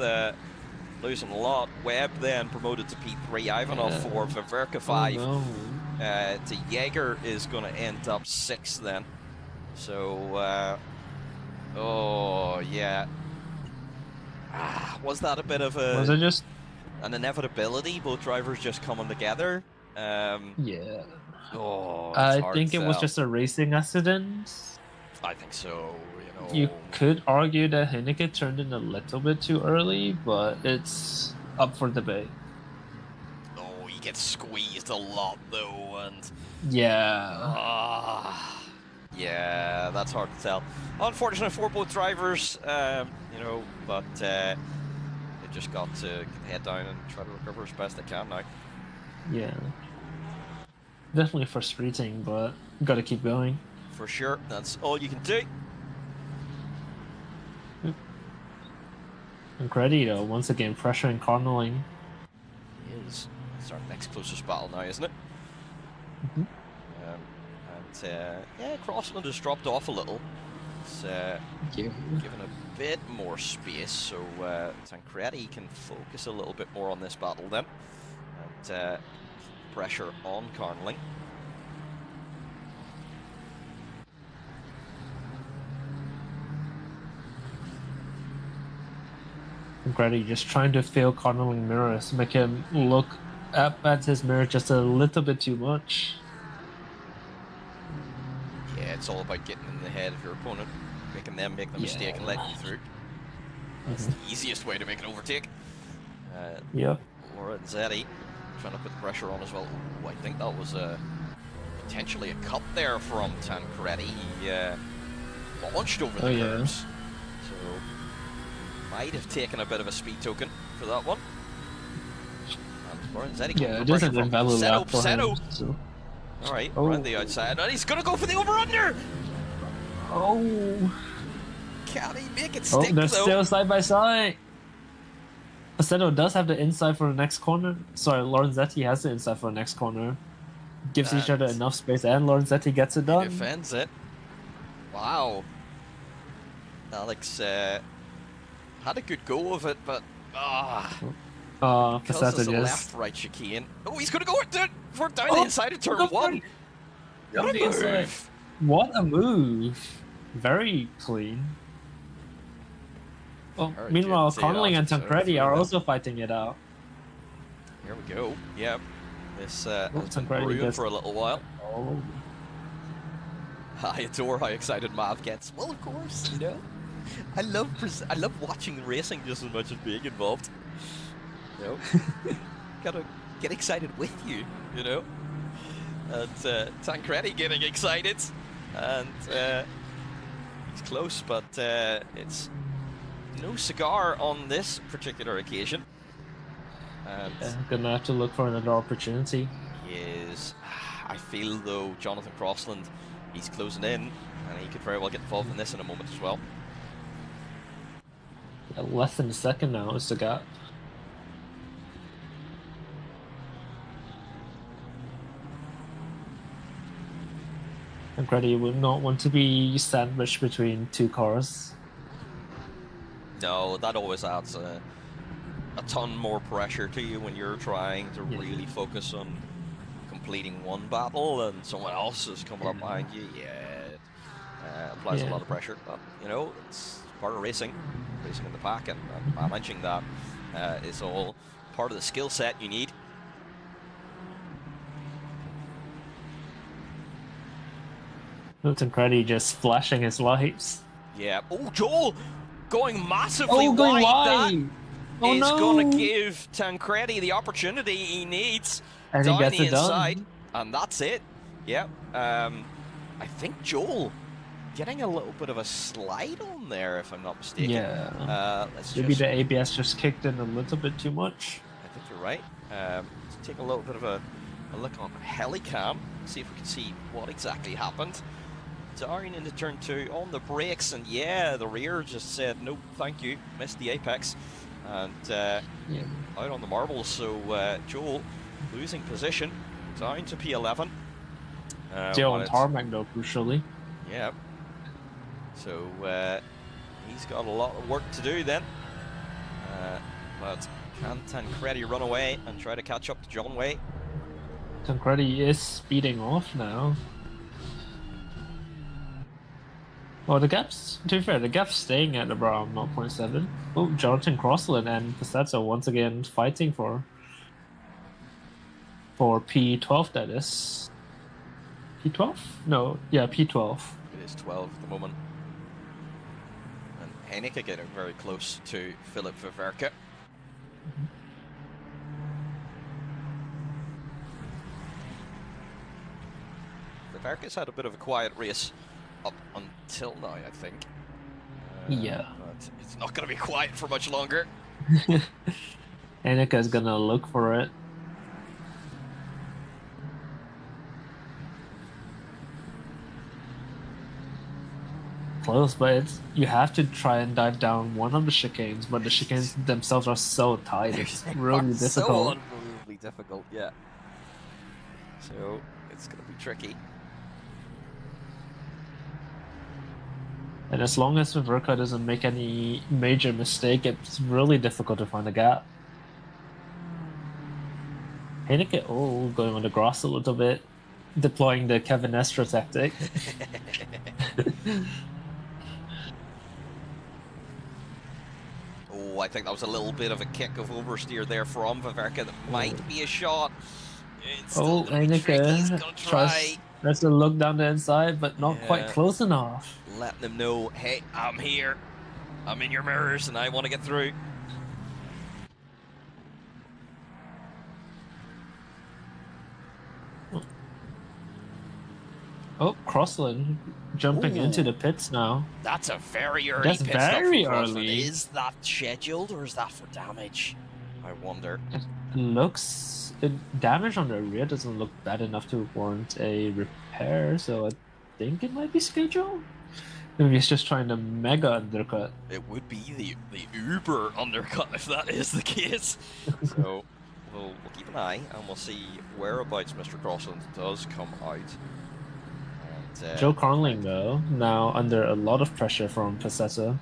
Speaker 1: losing a lot. Webb then promoted to P3, Ivanov 4, Viverka 5. To Jaeger is going to end up 6th then. So, oh yeah. Was that a bit of a...
Speaker 2: Was it just...
Speaker 1: an inevitability? Both drivers just coming together?
Speaker 2: Yeah.
Speaker 1: Oh,
Speaker 2: I think it was just a racing accident.
Speaker 1: I think so, you know.
Speaker 2: You could argue that Heineke turned in a little bit too early, but it's up for debate.
Speaker 1: Oh, he gets squeezed a lot though, and...
Speaker 2: Yeah.
Speaker 1: Yeah, that's hard to tell. Unfortunate for both drivers, you know, but they just got to head down and try to recover as best they can now.
Speaker 2: Yeah. Definitely frustrating, but gotta keep going.
Speaker 1: For sure, that's all you can do.
Speaker 2: And Credito, once again, pressuring Connelling.
Speaker 1: He is. It's our next closest battle now, isn't it?
Speaker 2: Mm-hmm.
Speaker 1: Yeah, Crossland has dropped off a little. It's given a bit more space, so Tancredi can focus a little bit more on this battle then. And pressure on Carnling.
Speaker 2: Grady just trying to fail Connelling mirrors, make him look up at his mirror just a little bit too much.
Speaker 1: Yeah, it's all about getting in the head of your opponent, making them make the mistake and letting you through. That's the easiest way to make an overtake.
Speaker 2: Yep.
Speaker 1: Lorenzetti trying to put the pressure on as well. Ooh, I think that was potentially a cut there from Tancredi. He launched over the curves. So might have taken a bit of a speed token for that one. And Lorenzetti
Speaker 2: it is an invalid lap for him. So.
Speaker 1: Alright, around the outside, and he's gonna go for the over-under!
Speaker 2: Oh!
Speaker 1: Can he make it stick,
Speaker 2: they're
Speaker 1: though?
Speaker 2: still side by side! Aceto does have the inside for the next corner. Sorry, Lorenzetti has the inside for the next corner. Gives each other enough space, and Lorenzetti gets it done.
Speaker 1: He defends it. Wow. Alex had a good go of it, but because there's a left-right chicane. Oh, he's gonna go down the inside of turn 1. What a move!
Speaker 2: What a move! Very clean. Oh,
Speaker 1: Very
Speaker 2: meanwhile,
Speaker 1: good.
Speaker 2: Connelly and
Speaker 1: So
Speaker 2: Tancredi are
Speaker 1: through
Speaker 2: also fighting it out.
Speaker 1: Here we go. Yep. This has been
Speaker 2: Tancredi
Speaker 1: brewing
Speaker 2: gets...
Speaker 1: for a little while.
Speaker 2: Oh.
Speaker 1: I adore how excited Mav gets. Well, of course, you know. I love watching racing just as much as being involved. You know, gotta get excited with you. You know, and Tancredi getting excited, and he's close, but it's no cigar on this particular occasion. And
Speaker 2: gonna have to look for another opportunity.
Speaker 1: He is. I feel though Jonathan Crossland, he's closing in, and he could very well get involved in this in a moment as well.
Speaker 2: Yeah, less than a second now is the gap. Tancredi would not want to be sandwiched between two cars.
Speaker 1: No, that always adds a ton more pressure to you when you're trying to really focus on completing one battle and someone else is coming up behind you. Yeah, it applies a lot of pressure, but you know, it's part of racing in the pack, and managing that is all part of the skill set you need.
Speaker 2: Tancredi just flashing his lights.
Speaker 1: Yeah. Oh, Joel going massively
Speaker 2: going
Speaker 1: wide.
Speaker 2: Oh,
Speaker 1: is
Speaker 2: no.
Speaker 1: going to give Tancredi the opportunity he needs
Speaker 2: And
Speaker 1: down
Speaker 2: he gets
Speaker 1: the
Speaker 2: it
Speaker 1: inside,
Speaker 2: done.
Speaker 1: and that's it. Yeah. I think Joel getting a little bit of a slide on there, if I'm not mistaken.
Speaker 2: Yeah.
Speaker 1: Maybe
Speaker 2: the ABS just kicked in a little bit too much.
Speaker 1: I think you're right. Let's take a little bit of a look on Helicam, see if we can see what exactly happened. Down into turn 2 on the brakes, and yeah, the rear just said no, thank you, missed the apex, and out on the marbles. So Joel losing position, down to P11.
Speaker 2: Still on tarmac though, crucially.
Speaker 1: Yeah. So he's got a lot of work to do then. But can Tancredi run away and try to catch up to John Way?
Speaker 2: Tancredi is speeding off now. Well, the gap's, to be fair, the gap's staying at around 0.7. Oh, Jonathan Crossland and Passato once again fighting for P12, that is. P12? No, yeah, P12.
Speaker 1: It is 12 at the moment. And Heineke getting very close to Philip Viverka. Viverka's had a bit of a quiet race up until now, I think.
Speaker 2: Yeah.
Speaker 1: But it's not going to be quiet for much longer.
Speaker 2: Heineke's gonna look for it. Close, but it's, you have to try and dive down one of the chicanes, but the chicanes themselves are so tight, it's really difficult.
Speaker 1: So unbelievably difficult, yeah. So it's going to be tricky.
Speaker 2: And as long as Viverka doesn't make any major mistake, it's really difficult to find a gap. Heineke, oh, going on the grass a little bit, deploying the Kevin Estra tactic.
Speaker 1: Oh, I think that was a little bit of a kick of oversteer there from Viverka. That might be a shot.
Speaker 2: Oh, Heineke tries to look down the inside, but not quite close enough.
Speaker 1: Letting them know, hey, I'm here. I'm in your mirrors, and I want to get through.
Speaker 2: Oh, Crossland jumping into the pits now.
Speaker 1: That's a very early pit stop. That's very early. Is that scheduled or is that for damage? I wonder.
Speaker 2: It looks... damage on the rear doesn't look bad enough to warrant a repair, so I think it might be scheduled. Maybe he's just trying to mega undercut.
Speaker 1: It would be the uber undercut if that is the case. So we'll keep an eye and we'll see whereabouts Mr. Crossland does come out.
Speaker 2: Joe Conling, though, now under a lot of pressure from Passato.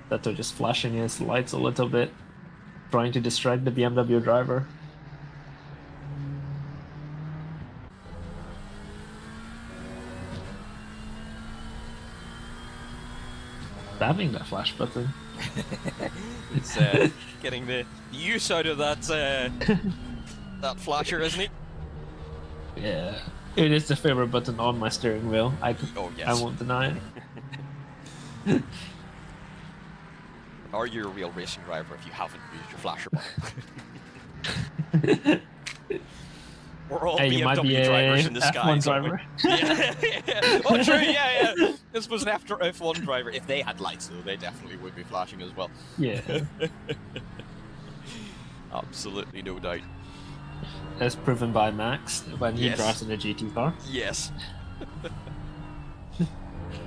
Speaker 2: Passato just flashing his lights a little bit, trying to distract the BMW driver. spamming that flash button.
Speaker 1: It's getting the use out of that that flasher, isn't it?
Speaker 2: Yeah, it is the favorite button on my steering wheel.
Speaker 1: Oh yes.
Speaker 2: I won't deny it.
Speaker 1: Are you a real racing driver if you haven't used your flasher button? We're all BMW drivers in the sky.
Speaker 2: F1 driver.
Speaker 1: Yeah. Oh, true. Yeah. This was an F1 driver. If they had lights, though, they definitely would be flashing as well.
Speaker 2: Yeah.
Speaker 1: Absolutely, no doubt.
Speaker 2: As proven by Max when he drives in a GT car.
Speaker 1: Yes.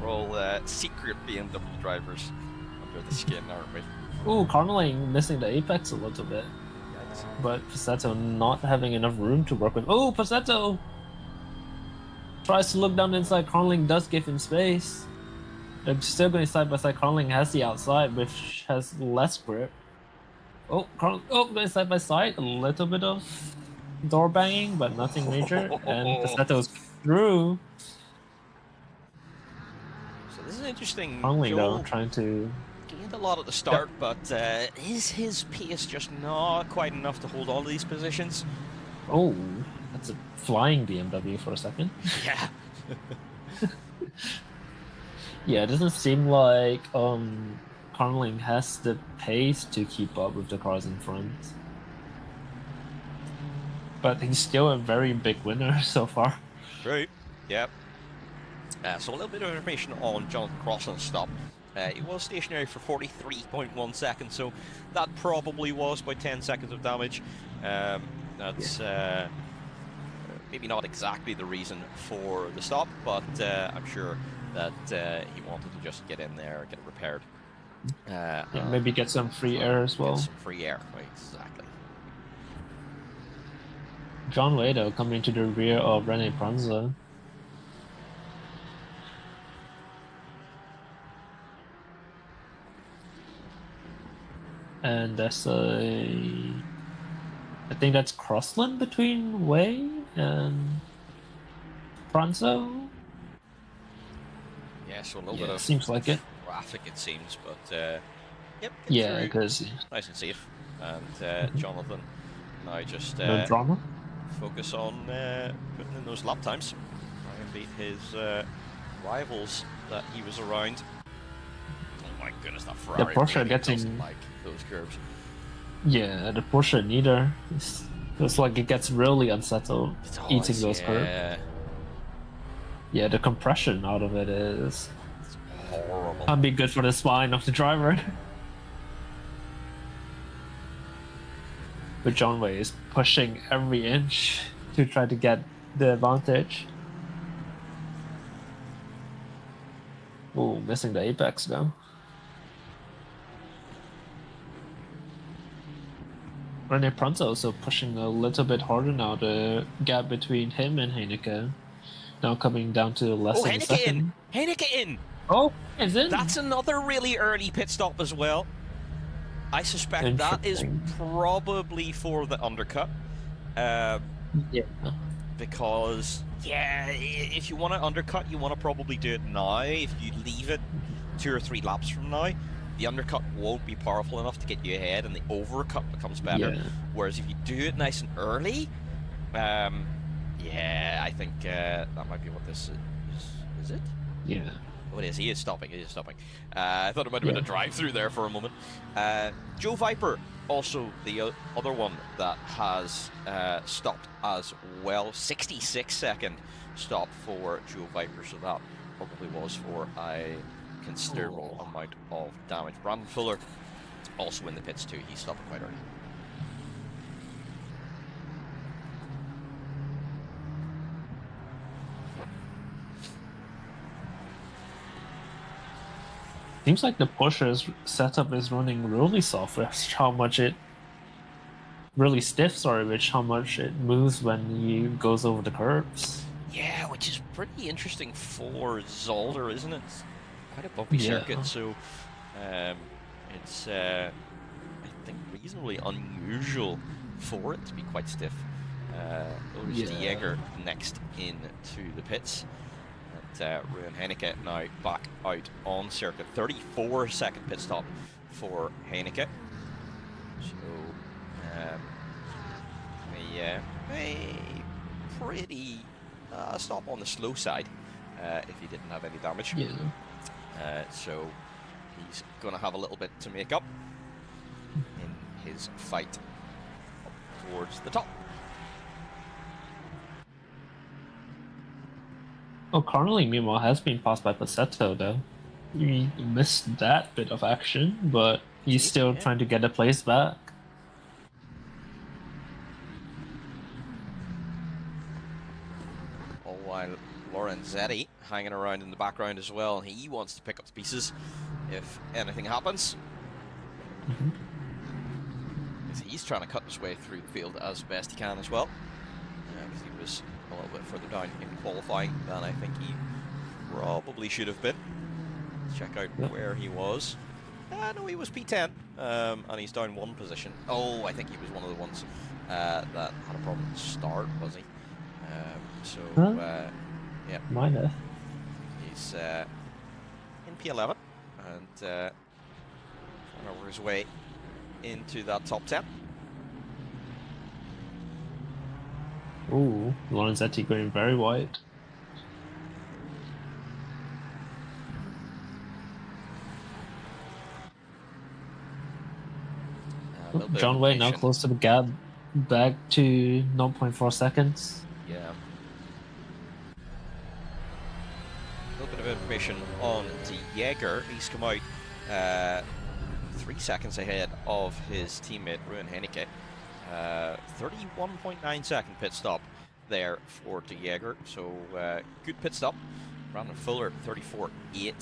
Speaker 1: We're all secret BMW drivers under the skin, aren't we?
Speaker 2: Ooh, Carmeling missing the apex a little bit. But Passetto not having enough room to work with. Oh, Passetto tries to look down inside. Carmeling does give him space. They're still going side by side. Carmeling has the outside, which has less grip. Oh, going side by side. A little bit of door banging, but nothing major. And Passetto's through.
Speaker 1: So this is interesting.
Speaker 2: Carmeling though, trying to.
Speaker 1: Gained a lot at the start, but is his pace just not quite enough to hold on to these positions?
Speaker 2: Oh, that's a flying BMW for a second.
Speaker 1: Yeah.
Speaker 2: Yeah, it doesn't seem like Carmeling has the pace to keep up with the cars in front. But he's still a very big winner so far.
Speaker 1: Right. Yep. So a little bit of information on Jonathan Crosland's stop. He was stationary for 43.1 seconds, so that probably was about 10 seconds of damage. That's maybe not exactly the reason for the stop, but I'm sure that he wanted to just get in there, get it repaired.
Speaker 2: Yeah, maybe get some free air as well.
Speaker 1: Get some free air, right, exactly.
Speaker 2: John Wado coming to the rear of Rene Pranza. And that's I think that's Crossland between Way and Pranzo.
Speaker 1: Yeah, so a little bit of
Speaker 2: seems like it.
Speaker 1: Traffic, it seems, but yep.
Speaker 2: Yeah, because
Speaker 1: nice and safe. And Jonathan now just
Speaker 2: no drama.
Speaker 1: Focus on putting in those lap times. Try and beat his rivals that he was around. Oh my goodness, that Ferrari!
Speaker 2: The Porsche
Speaker 1: really
Speaker 2: getting
Speaker 1: like those curves.
Speaker 2: Yeah, the Porsche neither. It's like it gets really unsettled eating those curves. Yeah, the compression out of it is
Speaker 1: horrible.
Speaker 2: Can't be good for the spine of the driver. But John Way is pushing every inch to try to get the advantage. Oh, missing the apex though. Rene Pranzo also pushing a little bit harder now. The gap between him and Heineke now coming down to less than a second.
Speaker 1: Heineke in!
Speaker 2: Oh, is it?
Speaker 1: That's another really early pit stop as well. I suspect that is probably for the undercut.
Speaker 2: Yeah.
Speaker 1: Because, yeah, if you want to undercut, you want to probably do it now. If you leave it 2 or 3 laps from now, the undercut won't be powerful enough to get you ahead, and the overcut becomes better. Yeah. Whereas if you do it nice and early, yeah, I think that might be what this is. Is it?
Speaker 2: Yeah.
Speaker 1: Oh, it is. He is stopping. He is stopping. I thought it might have been a drive-through there for a moment. Joe Viper, also the other one that has stopped as well. 66-second stop for Joe Viper, so that probably was for a considerable amount of damage. Brandon Fuller also in the pits too. He stopped quite early.
Speaker 2: Seems like the Porsche's setup is running really soft with how much it really stiff, which how much it moves when he goes over the curves.
Speaker 1: Yeah, which is pretty interesting for Zolder, isn't it? It's quite a bumpy circuit, so it's I think reasonably unusual for it to be quite stiff. Ulrich Jäger next into the pits. Ruin Heineke now back out on circuit. 34-second pit stop for Heineke. So, a pretty stop on the slow side if he didn't have any damage.
Speaker 2: Yeah.
Speaker 1: So he's going to have a little bit to make up in his fight up towards the top.
Speaker 2: Oh, Carnley, meanwhile, has been passed by Passetto, though. He missed that bit of action, but he's still trying to get a place back.
Speaker 1: All while Lorenzetti hanging around in the background as well. He wants to pick up the pieces if anything happens. He's trying to cut his way through the field as best he can as well. Because he was a little bit further down in qualifying than I think he probably should have been. Let's check out where he was. No, he was P10, and he's down one position. Oh, I think he was one of the ones that had a problem at the start, was he? Yeah.
Speaker 2: Minor.
Speaker 1: He's in P11 and trying to work his way into that top 10.
Speaker 2: Ooh, Lorenzetti going very wide. John Way now close to the gap, back to 0.4 seconds.
Speaker 1: Yeah. A little bit of information on De Jager. He's come out 3 seconds ahead of his teammate Ruin Heineke. 31.9 second pit stop there for De Jager. So good pit stop. Brandon Fuller 34.8. He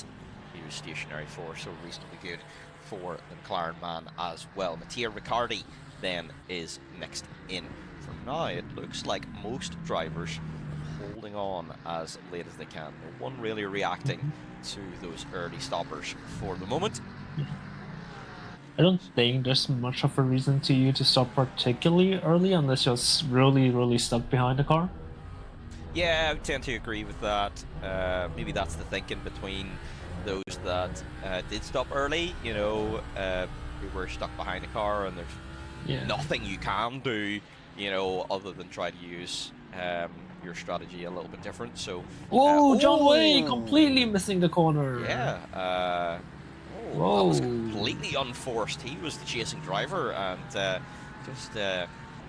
Speaker 1: was stationary for, so reasonably good for the McLaren man as well. Mattia Riccardi then is next in. For now, it looks like most drivers holding on as late as they can. No one really reacting to those early stoppers for the moment.
Speaker 2: I don't think there's much of a reason to you to stop particularly early unless you're really stuck behind the car.
Speaker 1: Yeah, I would tend to agree with that. Maybe that's the thinking between those that did stop early, you know, who were stuck behind the car, and there's nothing you can do, you know, other than try to use your strategy a little bit different. So,
Speaker 2: John Way completely missing the corner.
Speaker 1: Yeah, that was completely unforced. He was the chasing driver and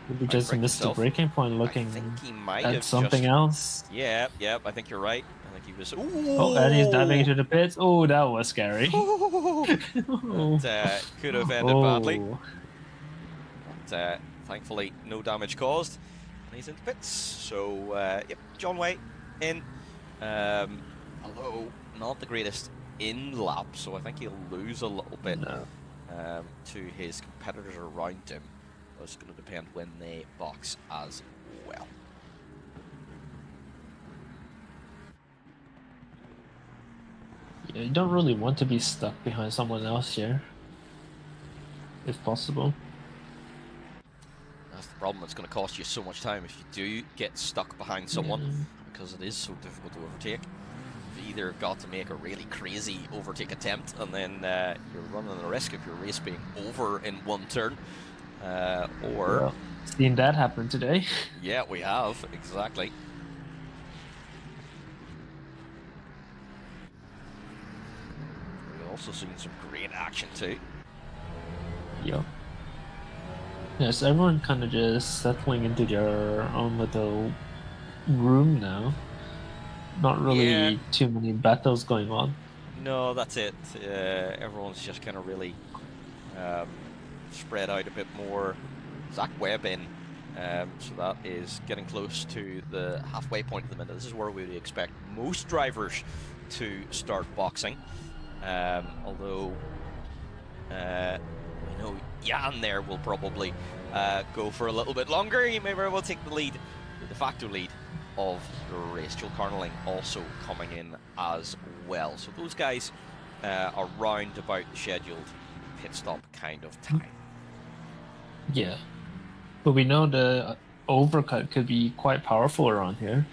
Speaker 2: Maybe just missed the braking point looking
Speaker 1: I think he might
Speaker 2: at
Speaker 1: have
Speaker 2: something else.
Speaker 1: Yeah, I think you're right. I think he was...
Speaker 2: Oh, and he's diving into the pits. Oh, that was scary.
Speaker 1: That could have ended badly. But thankfully, no damage caused. And he's in the pits. So, yep, John Way in. Although, not the greatest in lap, so I think he'll lose a little bit to his competitors around him. It's going to depend when they box as well.
Speaker 2: Yeah, you don't really want to be stuck behind someone else here, if possible.
Speaker 1: That's the problem. It's going to cost you so much time if you do get stuck behind someone, because it is so difficult to overtake. You've either got to make a really crazy overtake attempt, and then you're running the risk of your race being over in one turn, or...
Speaker 2: Seen that happen today.
Speaker 1: Yeah, we have, exactly. We've also seen some great action too.
Speaker 2: Yep. Yes, everyone kind of just settling into their own little room now. Not really too many battles going on.
Speaker 1: No, that's it. Everyone's just kind of really spread out a bit more. Zach Webb in, so that is getting close to the halfway point at the minute. This is where we would expect most drivers to start boxing. Although we know Jan there will probably go for a little bit longer. He may very well take the lead, the de facto lead of the race. Joel Carneling also coming in as well. So those guys are round about the scheduled pit stop kind of time.
Speaker 2: Yeah. But we know the overcut could be quite powerful around here.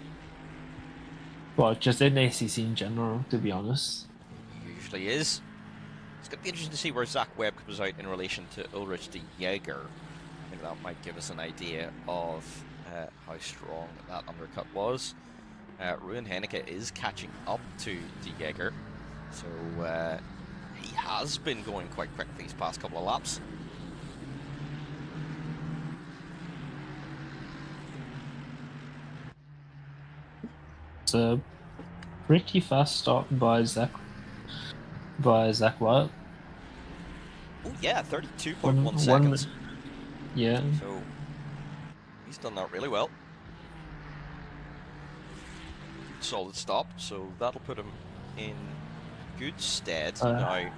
Speaker 2: Well, just in ACC in general, to be honest.
Speaker 1: Usually is. It's going to be interesting to see where Zach Webb comes out in relation to Ulrich de Jaeger. I think that might give us an idea of how strong that undercut was. Ruin Henneke is catching up to de Jaeger, so he has been going quite quick these past couple of laps.
Speaker 2: It's a pretty fast start by Zach Wild.
Speaker 1: Oh yeah, 32.1 seconds.
Speaker 2: Yeah.
Speaker 1: So he's done that really well. Solid stop, so that'll put him in good stead. Now,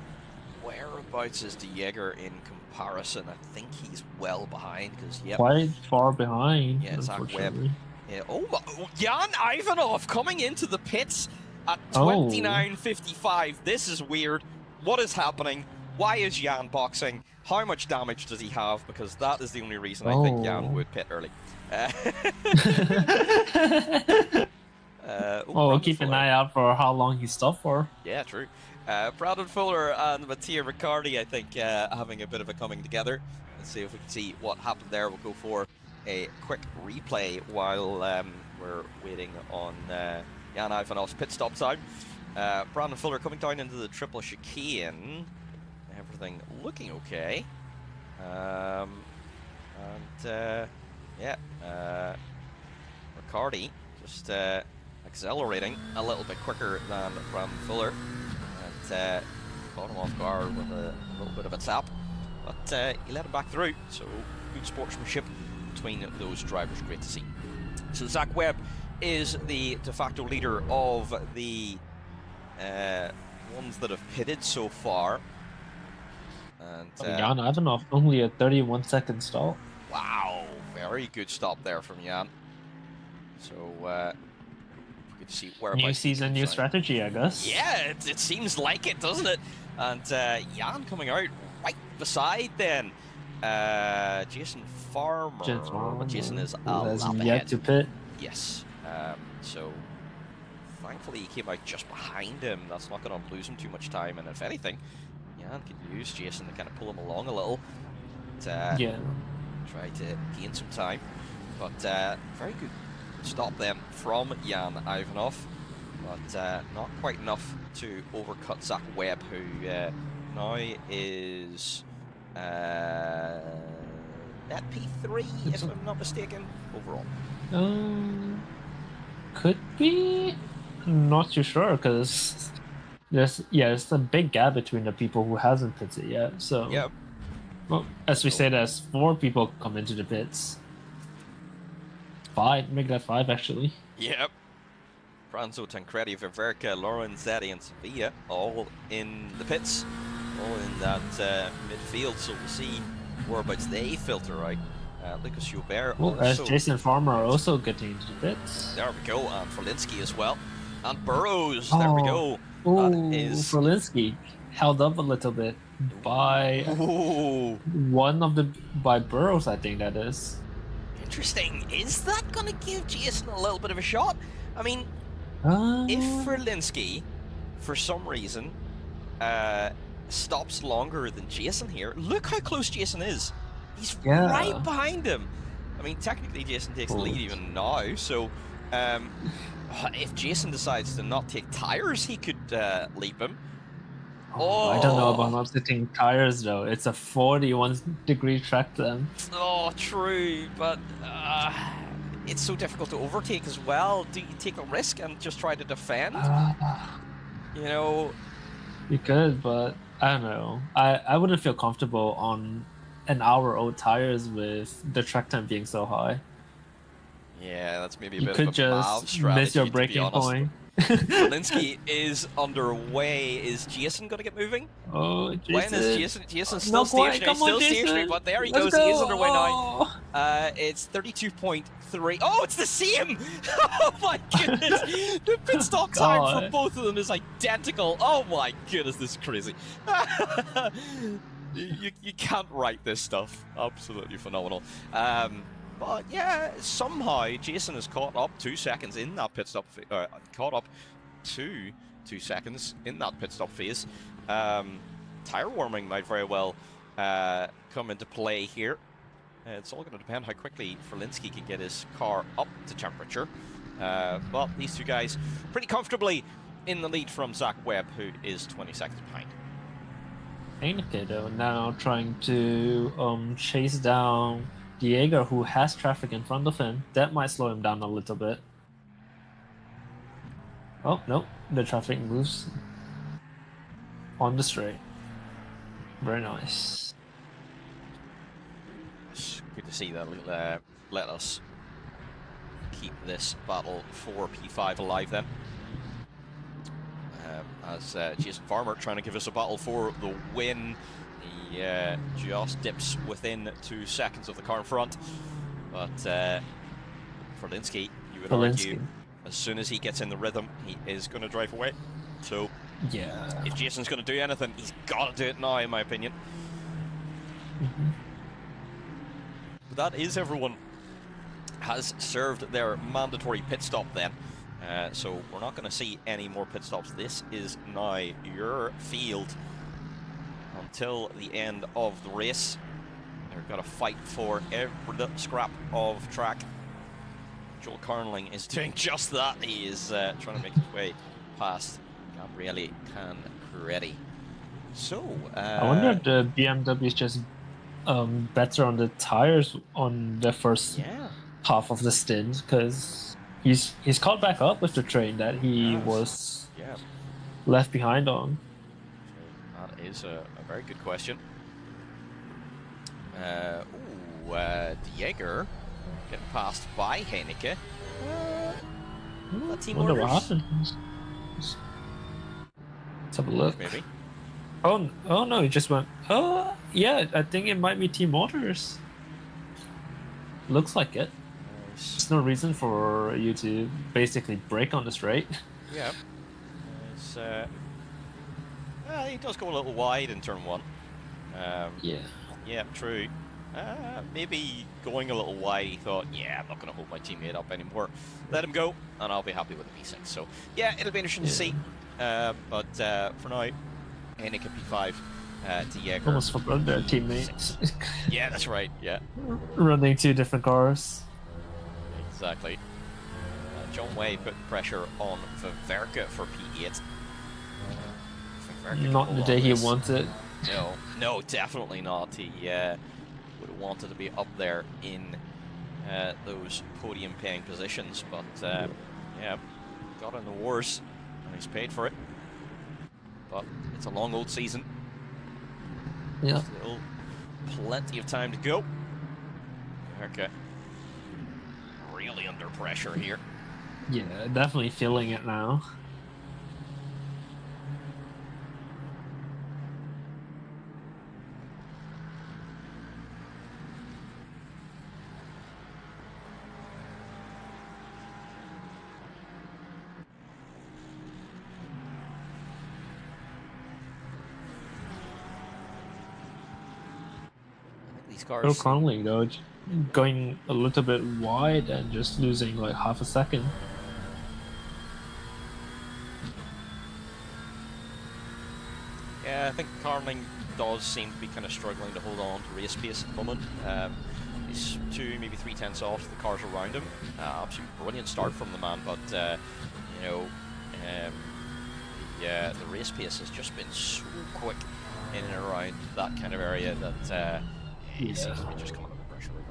Speaker 1: whereabouts is de Jaeger in comparison? I think he's well behind, because
Speaker 2: quite far behind.
Speaker 1: Yeah, Zach Webb. Yeah. Oh, Jan Ivanov coming into the pits at 29.55. This is weird. What is happening? Why is Jan boxing? How much damage does he have? Because that is the only reason I think Jan would pit early.
Speaker 2: We'll keep an eye out for how long he stopped for.
Speaker 1: Yeah, true. Brandon Fuller and Mattia Riccardi, I think, having a bit of a coming together. Let's see if we can see what happened there. We'll go for a quick replay while we're waiting on Jan Ivanov's pit stop time. Brandon Fuller coming down into the triple chicane. Everything looking okay. Riccardi just accelerating a little bit quicker than Brandon Fuller, and caught him off guard with a little bit of a tap, but he let him back through, so good sportsmanship between those drivers, great to see. So Zach Webb is the de facto leader of the ones that have pitted so far. And
Speaker 2: Jan Ivanov only a 31-second stall.
Speaker 1: Wow, very good stop there from Jan. So good to see where
Speaker 2: new season, new strategy, I guess.
Speaker 1: Yeah, it seems like it, doesn't it? And Jan coming out right beside then Jason Farmer. But Jason is a lap
Speaker 2: yet
Speaker 1: ahead
Speaker 2: to pit.
Speaker 1: Yes. So thankfully he came out just behind him. That's not going to lose him too much time, and if anything, Jan could use Jason to kind of pull him along a little.
Speaker 2: Yeah.
Speaker 1: Try to gain some time. But very good stop then from Jan Ivanov. But not quite enough to overcut Zach Webb, who now is at P3, if I'm not mistaken, overall.
Speaker 2: Could be. Not too sure, because there's a big gap between the people who hasn't pitted yet. So
Speaker 1: yeah.
Speaker 2: Well, as we said, there's 4 people come into the pits. 5, make that 5 actually.
Speaker 1: Yep. Franzo, Tancredi, Viverka, Lorenzetti, and Sevilla all in the pits, all in that midfield. So we'll see whereabouts they filter out. Lucas Joubert.
Speaker 2: Well, as Jason Farmer also getting into the pits.
Speaker 1: There we go, and Frolinsky as well, and Burrows. There we go.
Speaker 2: Frolinsky held up a little bit by by Burrows, I think that is.
Speaker 1: Interesting. Is that going to give Jason a little bit of a shot? I mean, if Frolinsky, for some reason, stops longer than Jason here, look how close Jason is. He's right behind him. I mean, technically Jason takes the lead even now, so if Jason decides to not take tires, he could leap him.
Speaker 2: I don't know about not taking tires though. It's a 41-degree track then.
Speaker 1: Oh, true, but it's so difficult to overtake as well. Do you take a risk and just try to defend? You know,
Speaker 2: you could, but I don't know. I wouldn't feel comfortable on an hour-old tires with the track time being so high.
Speaker 1: Yeah, that's maybe a
Speaker 2: you
Speaker 1: bit
Speaker 2: could
Speaker 1: of a mild
Speaker 2: just
Speaker 1: strategy,
Speaker 2: miss your braking point.
Speaker 1: Linsky is underway. Is Jason going to get moving?
Speaker 2: Oh, Jason.
Speaker 1: When is Jason? Jason's still stationary, stationary, but there he goes. He is underway now. It's 32.3. Oh, it's the same! Oh my goodness! The pit stop time for both of them is identical. Oh my goodness, this is crazy. You can't write this stuff. Absolutely phenomenal. But yeah, somehow Jason has caught up 2 seconds in that pit stop. Caught up to 2 seconds in that pit stop phase. Tire warming might very well come into play here. It's all going to depend how quickly Ferlinski can get his car up to temperature. But these two guys pretty comfortably in the lead from Zach Webb, who is 20 seconds behind.
Speaker 2: Heineke, though, now trying to chase down Diego, who has traffic in front of him. That might slow him down a little bit. Oh, no. The traffic moves on the straight. Very nice.
Speaker 1: It's good to see that. Let us keep this battle for P5 alive then. As Jason Farmer trying to give us a battle for the win. He just dips within 2 seconds of the car in front. But Ferlinski, you would argue, as soon as he gets in the rhythm, he is going to drive away. So,
Speaker 2: yeah,
Speaker 1: if Jason's going to do anything, he's got to do it now, in my opinion. But that is everyone has served their mandatory pit stop then. So we're not going to see any more pit stops. This is now your field until the end of the race. They're going to fight for every scrap of track. Joel Carnling is doing just that. He is trying to make his way past Gabriele Cancretti. So
Speaker 2: I wonder if the BMW is just better on the tires on the first half of the stint, because he's caught back up with the train that he was left behind on.
Speaker 1: That is a very good question. Diego getting passed by Heineke.
Speaker 2: I wonder what happened. Let's have a look.
Speaker 1: Maybe.
Speaker 2: Oh no, he just went. Oh yeah, I think it might be Team Motors. Looks like it. There's no reason for you to basically brake on the straight.
Speaker 1: Yeah. He does go a little wide in turn one.
Speaker 2: Yeah.
Speaker 1: Yeah, true. Maybe going a little wide, he thought, yeah, I'm not going to hold my teammate up anymore. Let him go, and I'll be happy with the P6. So, yeah, it'll be interesting to see. But for now, Heineke P5, Diego.
Speaker 2: Almost forgot their teammates.
Speaker 1: Yeah, that's right, yeah.
Speaker 2: Running 2 different cars.
Speaker 1: Exactly. John Way put pressure on Viverka for P8.
Speaker 2: Not the day he wanted.
Speaker 1: No, definitely not. He would have wanted to be up there in those podium-paying positions, but yeah, got in the wars, and he's paid for it. But it's a long old season.
Speaker 2: Yeah.
Speaker 1: Still plenty of time to go. Okay. Really under pressure here.
Speaker 2: Yeah, definitely feeling it now.
Speaker 1: Cars.
Speaker 2: So Conley though, going a little bit wide and just losing like half a second.
Speaker 1: Yeah, I think Carling does seem to be kind of struggling to hold on to race pace at the moment. He's 2, maybe 3 tenths off the cars around him. Absolutely brilliant start from the man, but you know, the race pace has just been so quick in and around that kind of area that he seems to be just coming under pressure right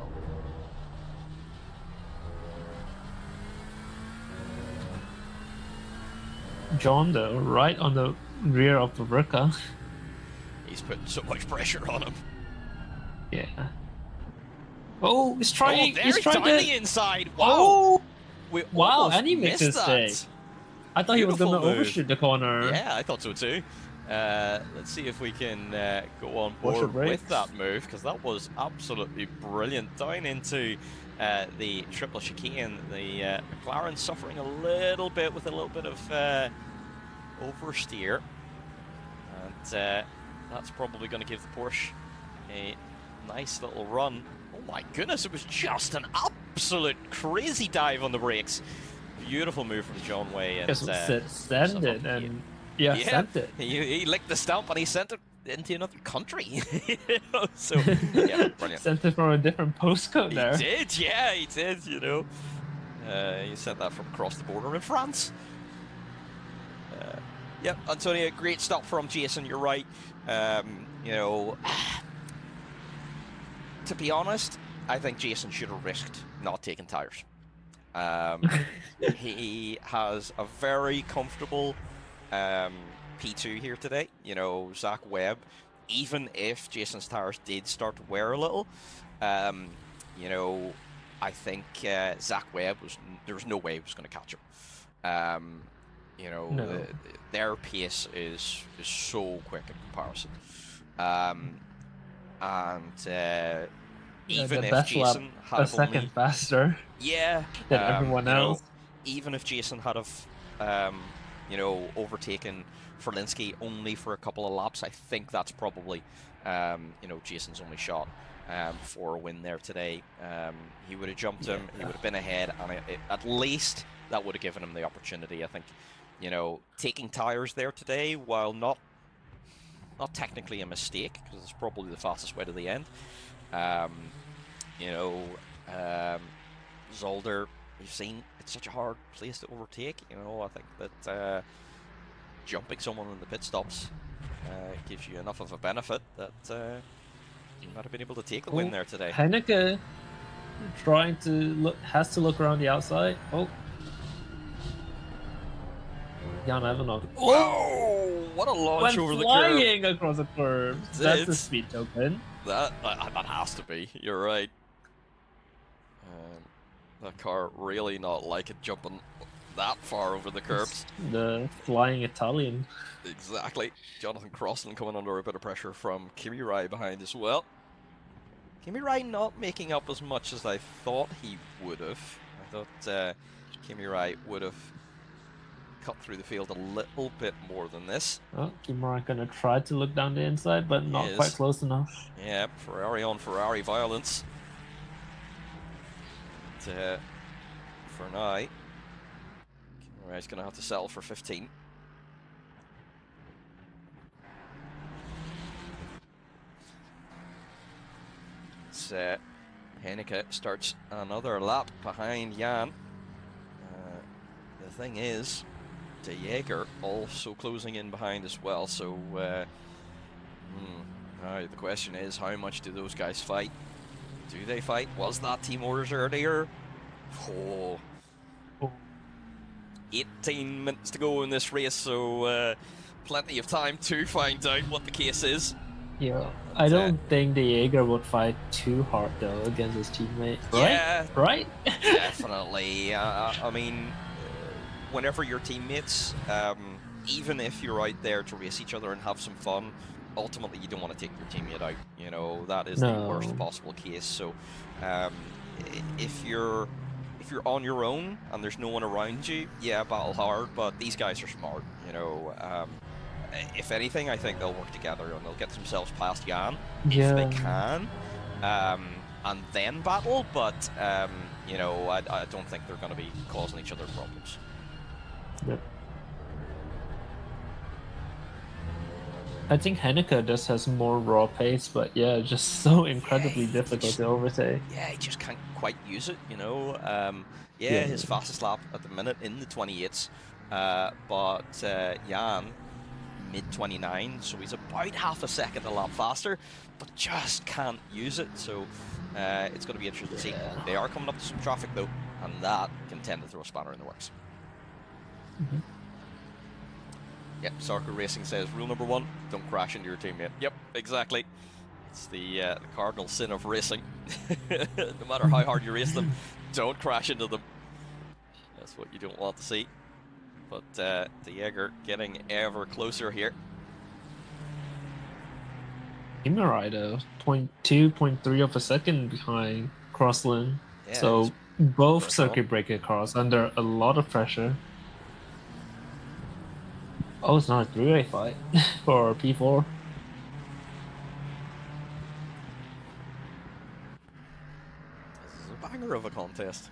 Speaker 1: now.
Speaker 2: John though, right on the rear of the Viverka.
Speaker 1: He's putting so much pressure on him.
Speaker 2: Yeah. Oh, he's trying.
Speaker 1: Oh,
Speaker 2: he's trying
Speaker 1: down
Speaker 2: to
Speaker 1: the inside. Wow.
Speaker 2: Oh,
Speaker 1: we
Speaker 2: wow! And he makes his stay. I thought he was going to overshoot the corner.
Speaker 1: Yeah, I thought so too. Let's see if we can go on board with that move, because that was absolutely brilliant. Down into the triple chicane, the McLaren suffering a little bit with a little bit of oversteer, and that's probably going to give the Porsche a nice little run. Oh, my goodness, it was just an absolute crazy dive on the brakes. Beautiful move from John Way. And,
Speaker 2: Just send it, and yeah, sent it.
Speaker 1: He licked the stump and he sent it into another country. You know? So, yeah, brilliant.
Speaker 2: Sent it from a different postcode there.
Speaker 1: He did, yeah, he did, you know. He sent that from across the border in France. Yep, Antonio, great stop from Jason, you're right. You know, to be honest, I think Jason should have risked not taking tyres. He has a very comfortable P2 here today. You know, Zach Webb, even if Jason's tyres did start to wear a little, you know, I think Zach Webb there was no way he was going to catch him. You know,
Speaker 2: No.
Speaker 1: Their pace is so quick in comparison. Even
Speaker 2: the
Speaker 1: if
Speaker 2: best lap
Speaker 1: Jason had
Speaker 2: a
Speaker 1: have only,
Speaker 2: second faster than everyone
Speaker 1: you know,
Speaker 2: else.
Speaker 1: even if Jason had have, you know, overtaken Ferlinski only for a couple of laps, I think that's probably, you know, Jason's only shot for a win there today. He would have jumped him, he would have been ahead, and at least that would have given him the opportunity. I think, you know, taking tyres there today, while not technically a mistake, because it's probably the fastest way to the end. You know, Zolder, you've seen it's such a hard place to overtake. You know, I think that jumping someone in the pit stops gives you enough of a benefit that you might have been able to take the win there today.
Speaker 2: Henneke trying to has to look around the outside. Oh, Jan Evenok.
Speaker 1: Whoa! What a launch over the curb!
Speaker 2: Flying across the curb. That's the speed token.
Speaker 1: That has to be. You're right. That car really not like it jumping that far over the curbs.
Speaker 2: The flying Italian.
Speaker 1: Exactly. Jonathan Crossan coming under a bit of pressure from Kimi Rai behind as well. Kimi Rai not making up as much as I thought he would have. I thought Kimi Rai would have cut through the field a little bit more than this.
Speaker 2: Well, Kimi Rai gonna try to look down the inside, but not quite close enough.
Speaker 1: Yeah, Ferrari on Ferrari violence. But, for now, Kimi Rai's gonna have to settle for 15. Henneke starts another lap behind Jan. The thing is, De Jager also closing in behind as well, so now the question is, how much do those guys fight? Do they fight? Was that team orders earlier? Oh. 18 minutes to go in this race, so plenty of time to find out what the case is.
Speaker 2: Yeah, I don't think the Jaeger would fight too hard though against his teammate. Right?
Speaker 1: Yeah,
Speaker 2: right?
Speaker 1: Definitely. I mean, whenever your teammates, even if you're out there to race each other and have some fun, ultimately you don't want to take your teammate out. You know, that is the worst possible case. So, if you're on your own and there's no one around you, yeah, battle hard. But these guys are smart. You know. If anything, I think they'll work together and they'll get themselves past Jan if they can, and then battle. But you know, I don't think they're going to be causing each other problems.
Speaker 2: Yep. I think Henneke just has more raw pace, but yeah, just so incredibly difficult to overtake.
Speaker 1: Yeah, he just can't quite use it, you know. His fastest lap at the minute in the 28s, but Jan mid-29, so he's about half a second a lap faster, but just can't use it. So it's going to be interesting to see. They are coming up to some traffic though, and that can tend to throw a spanner in the works. Yep, Sarko Racing says rule number 1: don't crash into your teammate. Yep, exactly. It's the cardinal sin of racing. No matter how hard you race them, don't crash into them. That's what you don't want to see. But De Jager getting ever closer here.
Speaker 2: Kimi Rai though, 0.2, 0.3 of a second behind Crossland.
Speaker 1: Yeah,
Speaker 2: so both circuit breaker cars under a lot of pressure. Oh, it's not a three-way fight for P4.
Speaker 1: banger of a contest.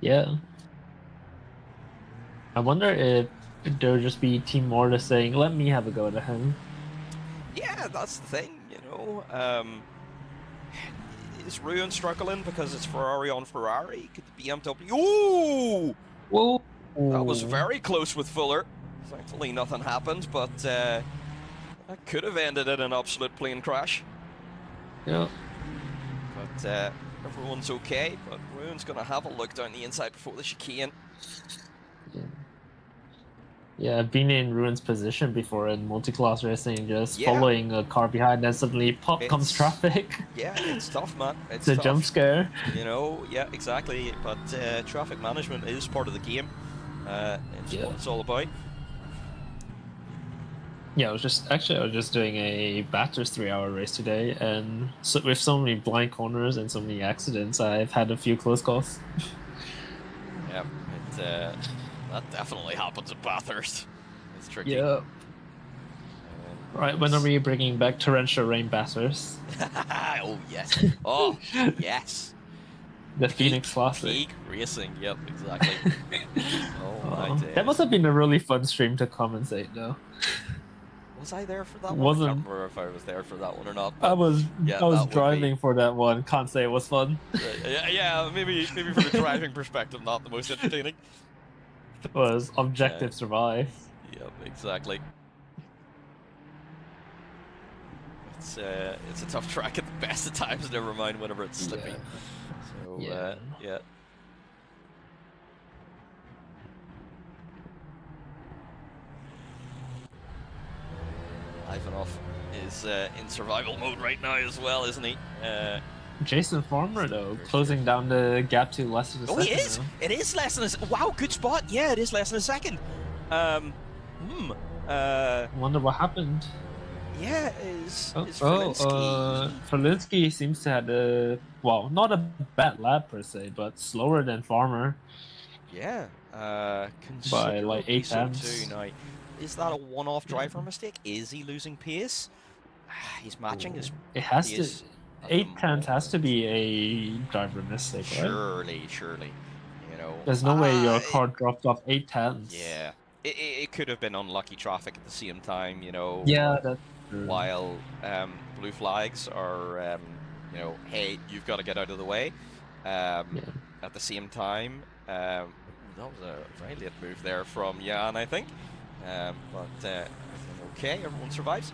Speaker 2: Yeah. I wonder if there'll just be Team Mortis saying, "Let me have a go at him."
Speaker 1: Yeah, that's the thing, you know. Is Ruin struggling because it's Ferrari on Ferrari? Could the BMW... Ooh!
Speaker 2: Whoa!
Speaker 1: That was very close with Fuller. Thankfully nothing happened, but that could have ended in an absolute plane crash.
Speaker 2: Yeah.
Speaker 1: But everyone's okay, but Ruin's going to have a look down the inside before the chicane.
Speaker 2: Yeah, I've been in Ruin's position before in multi-class racing, just following a car behind, and suddenly pop comes traffic.
Speaker 1: Yeah, it's tough, man.
Speaker 2: It's a jump scare.
Speaker 1: You know, yeah, exactly. But traffic management is part of the game. It's what it's all about.
Speaker 2: Yeah, I was just doing a Batters 3-hour race today, and with so many blind corners and so many accidents, I've had a few close calls.
Speaker 1: Yeah, that definitely happens at Bathurst. It's tricky.
Speaker 2: Yeah. Right, when are we bringing back torrential rain Bathurst?
Speaker 1: Oh, yes. Oh, yes.
Speaker 2: The Phoenix Classic.
Speaker 1: Peak racing, yep, exactly. My days.
Speaker 2: That must have been a really fun stream to commentate, though.
Speaker 1: Was I there for that one? I can't remember if I was there for that one or not.
Speaker 2: I was driving for that one. Can't say it was fun.
Speaker 1: Yeah, maybe from a driving perspective, not the most entertaining.
Speaker 2: It was objective survive.
Speaker 1: Yep, exactly. It's a tough track at the best of times, never mind whenever it's slippy. So, yeah. Ivanov is in survival mode right now as well, isn't he?
Speaker 2: Jason Farmer, though, closing down the gap to less than a second.
Speaker 1: Oh, he is! Now. It is less than a second. Wow, good spot. Yeah, it is less than a second.
Speaker 2: Wonder what happened.
Speaker 1: Yeah, is Ferlinski...
Speaker 2: Ferlinski seems to have not a bad lap per se, but slower than Farmer.
Speaker 1: Yeah,
Speaker 2: by like 8 tenths.
Speaker 1: Now, is that a one-off driver mistake? Is he losing pace? He's matching his.
Speaker 2: It has to. 8 tenths has to be a driver mistake,
Speaker 1: right? Surely. You know.
Speaker 2: There's no way your car dropped off 8 tenths.
Speaker 1: Yeah, it could have been unlucky traffic at the same time. You know.
Speaker 2: Yeah, that's true.
Speaker 1: While blue flags are, you know, hey, you've got to get out of the way. At the same time, that was a very late move there from Jan, I think. But okay, everyone survives.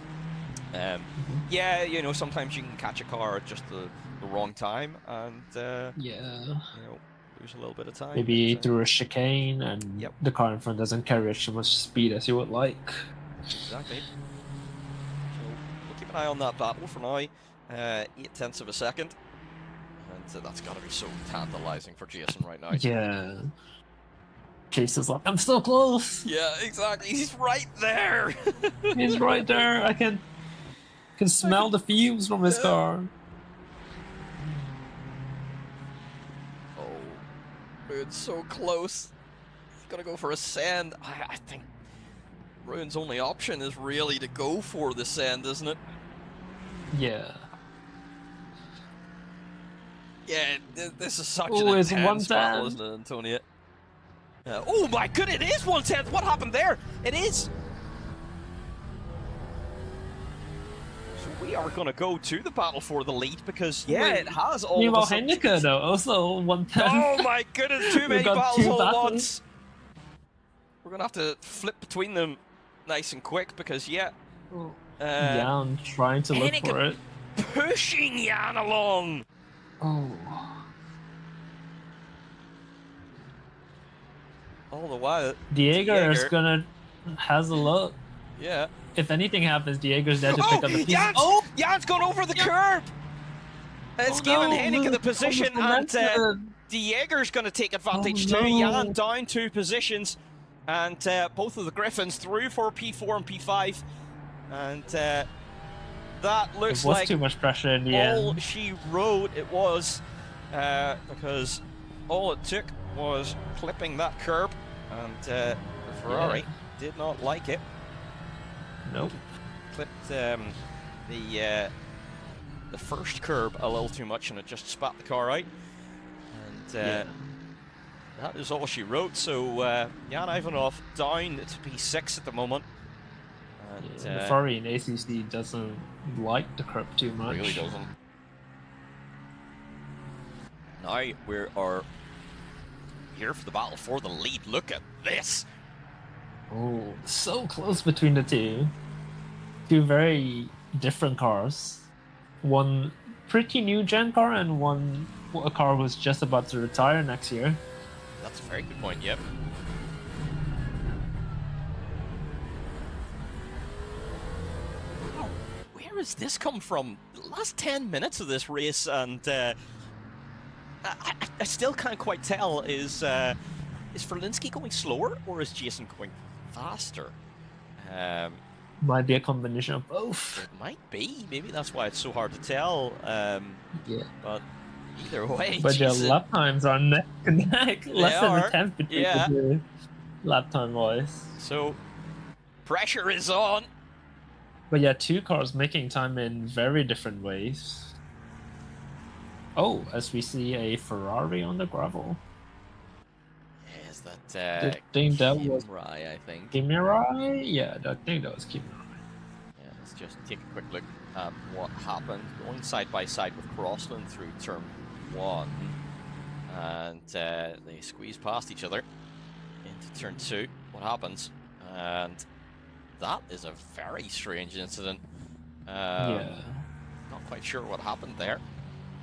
Speaker 1: Yeah, you know, sometimes you can catch a car at just the wrong time and you know, lose a little bit of time.
Speaker 2: Maybe through a chicane and the car in front doesn't carry as much speed as you would like.
Speaker 1: Exactly. So we'll keep an eye on that battle for now. 8 tenths of a second, and that's got to be so tantalizing for Jason right now.
Speaker 2: Yeah. Jason's like, I'm so close.
Speaker 1: Yeah, exactly. He's right there.
Speaker 2: He's right there. I can smell the fumes from his car.
Speaker 1: Oh, Ruin's so close. He's gonna go for a send. I think Ruin's only option is really to go for the send, isn't it?
Speaker 2: Yeah.
Speaker 1: Yeah, this is such an intense battle, isn't it, Antonia? Oh my goodness, it is 1/10! What happened there? It is! So we are going to go to the battle for the lead because, it has all
Speaker 2: of us. Heineke, though, also 1/10.
Speaker 1: Oh my goodness, too many battles all at once! We're going to have to flip between them nice and quick because,
Speaker 2: Jan trying to look for it.
Speaker 1: Pushing Jan along!
Speaker 2: Oh.
Speaker 1: All the while,
Speaker 2: Diego is gonna has a look.
Speaker 1: Yeah.
Speaker 2: If anything happens, Diego's there to pick up the piece.
Speaker 1: Jan's gone over the curb. It's given Heineke the position, and Diego's going to take advantage too. Jan down 2 positions, and both of the Griffins through for P4 and P5, and that looks like
Speaker 2: too much pressure in the end.
Speaker 1: All she wrote it was, because all it took was clipping that curb, and the Ferrari did not like it.
Speaker 2: Nope.
Speaker 1: Clipped the first curb a little too much, and it just spat the car out. that is all she wrote. So Jan Ivanov down to P6 at the moment. And,
Speaker 2: the Ferrari in ACC doesn't like the curb too much.
Speaker 1: Really doesn't. Now we are here for the battle for the lead. Look at this.
Speaker 2: Oh, so close between the two. Two very different cars. One pretty new gen car and a car who's just about to retire next year.
Speaker 1: That's a very good point, yep. Oh, where has this come from? The last 10 minutes of this race, and I still can't quite tell. Is Ferlinski going slower or is Jason going faster?
Speaker 2: Might be a combination of both.
Speaker 1: It might be. Maybe that's why it's so hard to tell.
Speaker 2: Yeah.
Speaker 1: But either way,
Speaker 2: but
Speaker 1: Jason,
Speaker 2: your lap times are neck and neck. Less than a tenth between the two lap time wise.
Speaker 1: So pressure is on.
Speaker 2: But yeah, two cars making time in very different ways. Oh, as we see a Ferrari on the gravel.
Speaker 1: Is that
Speaker 2: I think that was
Speaker 1: Rai, I think.
Speaker 2: Kimirai? Yeah, I think that was Kimirai.
Speaker 1: Yeah, let's just take a quick look at what happened. Going side by side with Crossland through turn 1. And they squeeze past each other into turn 2. What happens? And that is a very strange incident.
Speaker 2: Yeah.
Speaker 1: Not quite sure what happened there.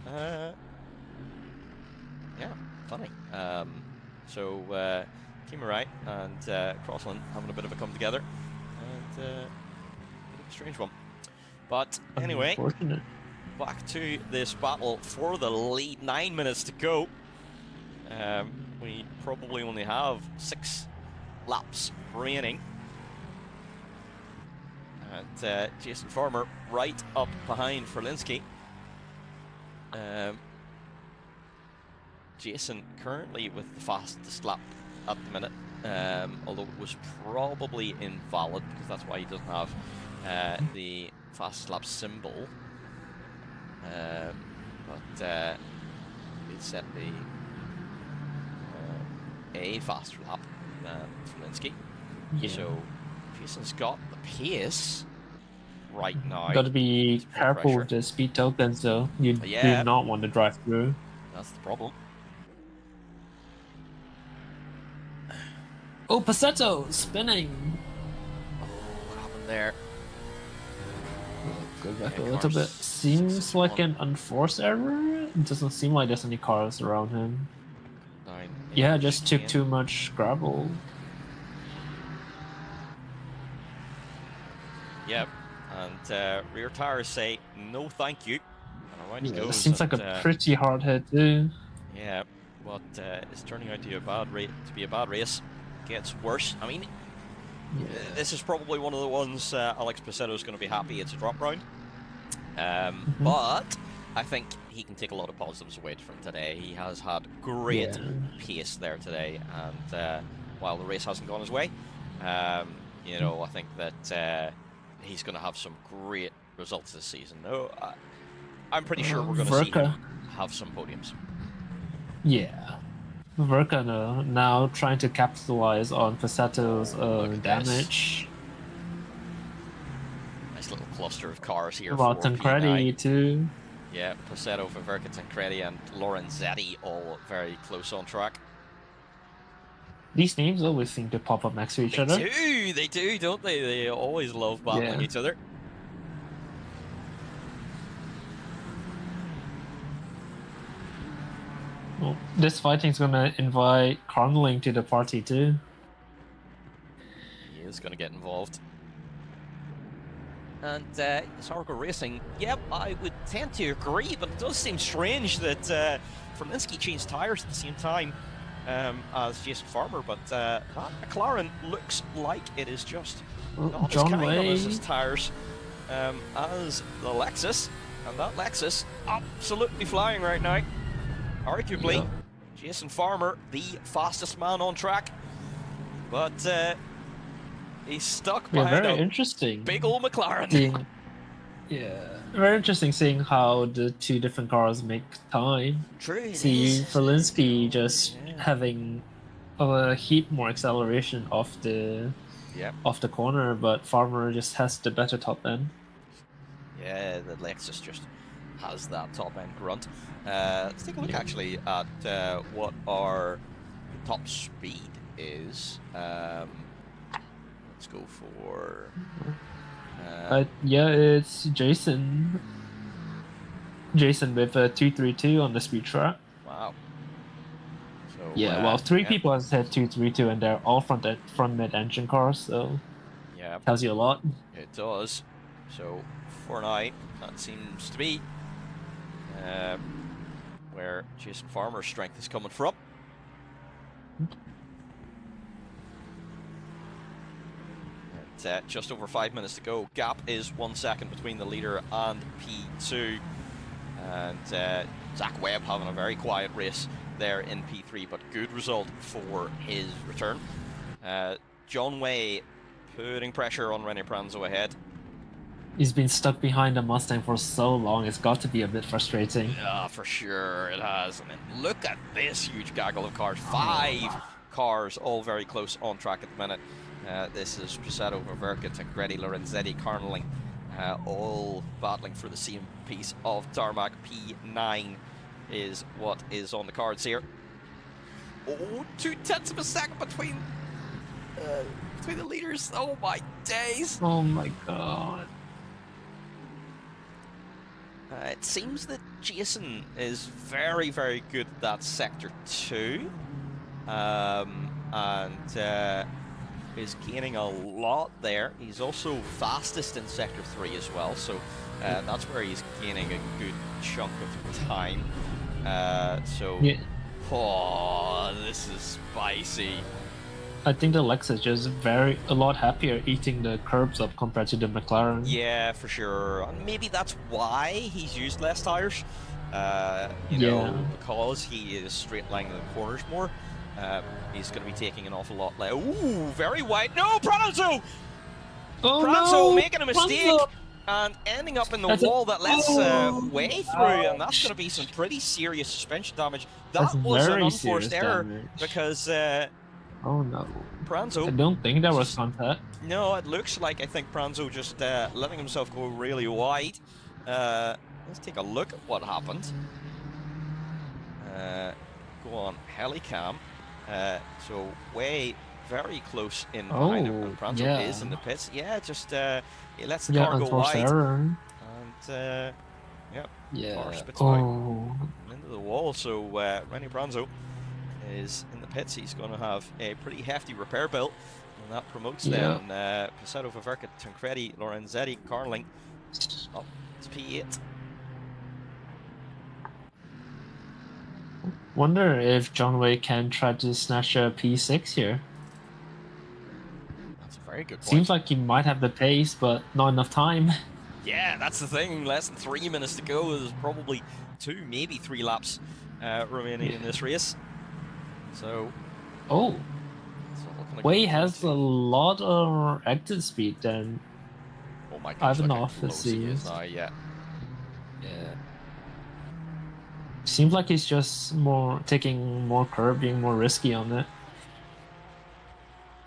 Speaker 1: Yeah, funny. So Kimirai and Crossland having a bit of a come together, and a bit of a strange one. But anyway, back to this battle for the lead. 9 minutes to go. We probably only have 6 laps remaining. And Jason Farmer right up behind Ferlinski. Jason currently with the fastest lap at the minute, although it was probably invalid because that's why he doesn't have the fastest lap symbol. But he set a faster lap than Ferlinski.
Speaker 2: Yeah.
Speaker 1: So Jason's got the pace right now.
Speaker 2: Got to be careful with the speed tokens, though. You do not want to drive through.
Speaker 1: That's the problem.
Speaker 2: Oh, Passetto spinning.
Speaker 1: Oh, what happened there?
Speaker 2: Go back a little bit. Seems like an unforced error. It doesn't seem like there's any cars around him. Yeah, just took too much gravel.
Speaker 1: Yep, and rear tires say no thank you. And around he goes.
Speaker 2: It seems like a pretty hard hit too.
Speaker 1: Yeah, but it's turning out to be a bad race. Gets worse. I mean, this is probably one of the ones Alex Passetto is going to be happy it's a drop round. But I think he can take a lot of positives away from today. He has had great pace there today, and while the race hasn't gone his way, you know, I think that he's going to have some great results this season. No, I'm pretty sure we're going to see him have some podiums.
Speaker 2: Yeah. Verka now trying to capitalize on Passetto's damage.
Speaker 1: Nice little cluster of cars here.
Speaker 2: About Tancredi too.
Speaker 1: Yeah, Passetto, Verka, Tancredi, and Lorenzetti all very close on track.
Speaker 2: These names always seem to pop up next to each other.
Speaker 1: They do, don't they? They always love battling each other.
Speaker 2: Well, this fighting's gonna invite Carmeling to the party too.
Speaker 1: He is gonna get involved. And Sargo Racing, yep, I would tend to agree, but it does seem strange that Ferlinski changed tyres at the same time as Jason Farmer, but that McLaren looks like it is just not as kind as his tyres as the Lexus, and that Lexus absolutely flying right now. Arguably, Jason Farmer, the fastest man on track, but he's stuck behind a big old McLaren.
Speaker 2: Yeah, very interesting seeing how the two different cars make time.
Speaker 1: True, it
Speaker 2: See,
Speaker 1: is.
Speaker 2: Felinski just
Speaker 1: Yeah.
Speaker 2: having a heap more acceleration off the
Speaker 1: Yep.
Speaker 2: corner, but Farmer just has the better top end.
Speaker 1: Yeah, the Lexus just has that top end grunt. Let's take a look actually at what our top speed is. Let's go for.
Speaker 2: Yeah, it's Jason. Jason with a 232 on the speed track.
Speaker 1: Wow. So,
Speaker 2: yeah, well, three people have said 232, and they're all front mid engine cars, so
Speaker 1: yeah,
Speaker 2: tells you a lot.
Speaker 1: It does. So for now, that seems to be where Jason Farmer's strength is coming from. And, just over 5 minutes to go. Gap is 1 second between the leader and P2. And Zach Webb having a very quiet race there in P3, but good result for his return. John Way putting pressure on Rene Pranzo ahead.
Speaker 2: He's been stuck behind a Mustang for so long, it's got to be a bit frustrating.
Speaker 1: Yeah, for sure it has. I mean, look at this huge gaggle of cars. 5 cars, all very close on track at the minute. This is Presetto, Ververka, Tancredi, Lorenzetti, Carnelling, all battling for the same piece of tarmac. P9 is what is on the cards here. Oh, 0.2 of a second between the leaders. Oh my days.
Speaker 2: Oh my god.
Speaker 1: It seems that Jason is very, very good at that sector 2. And is gaining a lot there. He's also fastest in sector 3 as well, so that's where he's gaining a good chunk of time.
Speaker 2: Yeah.
Speaker 1: Oh, this is spicy.
Speaker 2: I think the Lexus just a lot happier eating the curbs up compared to the McLaren.
Speaker 1: Yeah, for sure. And maybe that's why he's used less tires. You know, because he is straight lining the corners more. He's going to be taking an awful lot less. Ooh, very wide. No, Pranzo!
Speaker 2: Oh,
Speaker 1: Pranzo
Speaker 2: no!
Speaker 1: making a mistake and ending up in the wall that lets Way through, and that's going to be some pretty serious suspension damage. That was an unforced error because
Speaker 2: oh no.
Speaker 1: Pranzo.
Speaker 2: I don't think that was contact.
Speaker 1: No, it looks like I think Pranzo just letting himself go really wide. Let's take a look at what happened. Go on, Helicam. So Way very close in behind him, and Pranzo is in the pits. Yeah, just he lets the car go wide.
Speaker 2: Error.
Speaker 1: And car spits out into the wall. So Rene Pranzo is in the pits. He's going to have a pretty hefty repair bill, and that promotes them. Presetto, Ververka, Tancredi, Lorenzetti, Carnelling up to P8.
Speaker 2: Wonder if John Way can try to snatch a P6 here.
Speaker 1: That's a very good point.
Speaker 2: Seems like he might have the pace, but not enough time.
Speaker 1: Yeah, that's the thing. Less than 3 minutes to go. There's probably 2, maybe 3 laps remaining in this race. So,
Speaker 2: Way has a lot of exit speed then.
Speaker 1: Oh my gosh,
Speaker 2: Ivanov, it seems.
Speaker 1: Yeah.
Speaker 2: Seems like he's just taking more curb, being more risky on it.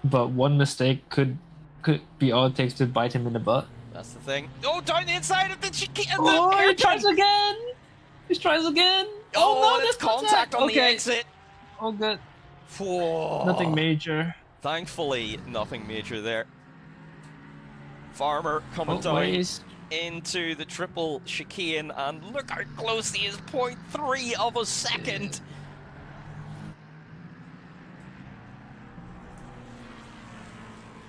Speaker 2: But one mistake could be all it takes to bite him in the butt.
Speaker 1: That's the thing. Oh, down the inside of the chicane!
Speaker 2: Oh, he tries again! He tries again!
Speaker 1: Oh no, there's contact on the exit!
Speaker 2: Oh, good.
Speaker 1: Whoa.
Speaker 2: Nothing major.
Speaker 1: Thankfully, nothing major there. Farmer coming down into the triple chicane, and look how close he is, 0.3 of a second.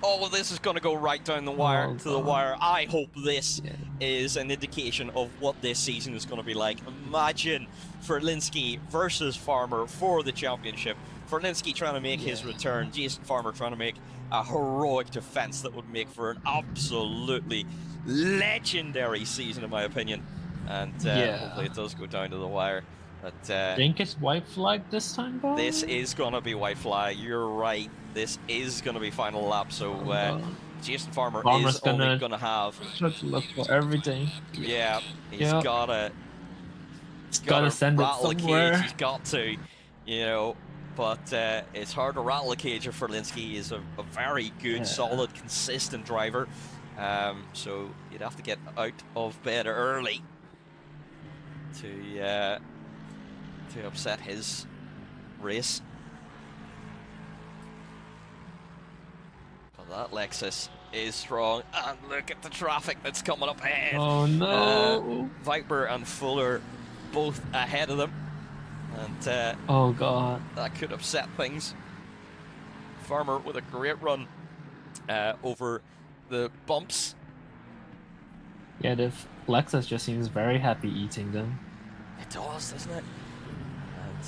Speaker 1: Oh, this is going to go right down the wire to the wire. I hope this is an indication of what this season is going to be like. Imagine Ferlinski versus Farmer for the championship. Ferlinski trying to make his return. Jason Farmer trying to make a heroic defense that would make for an absolutely legendary season, in my opinion. And hopefully it does go down to the wire. But
Speaker 2: think it's white flag this time, bro?
Speaker 1: This is going to be white flag. You're right. This is going to be final lap. So Jason Farmer
Speaker 2: Farmer's
Speaker 1: is only gonna have.
Speaker 2: try to look for everything.
Speaker 1: Yeah, he's gotta
Speaker 2: send it
Speaker 1: rattle the
Speaker 2: somewhere.
Speaker 1: cage. He's got to, you know. But it's hard to rattle a cage if Ferlinski is a very good, solid, consistent driver. So you'd have to get out of bed early to upset his race. But that Lexus is strong, and look at the traffic that's coming up ahead.
Speaker 2: Oh no!
Speaker 1: Viper and Fuller both ahead of them, and
Speaker 2: oh god,
Speaker 1: that could upset things. Farmer with a great run over the bumps.
Speaker 2: Yeah, the Lexus just seems very happy eating them.
Speaker 1: It does, doesn't it?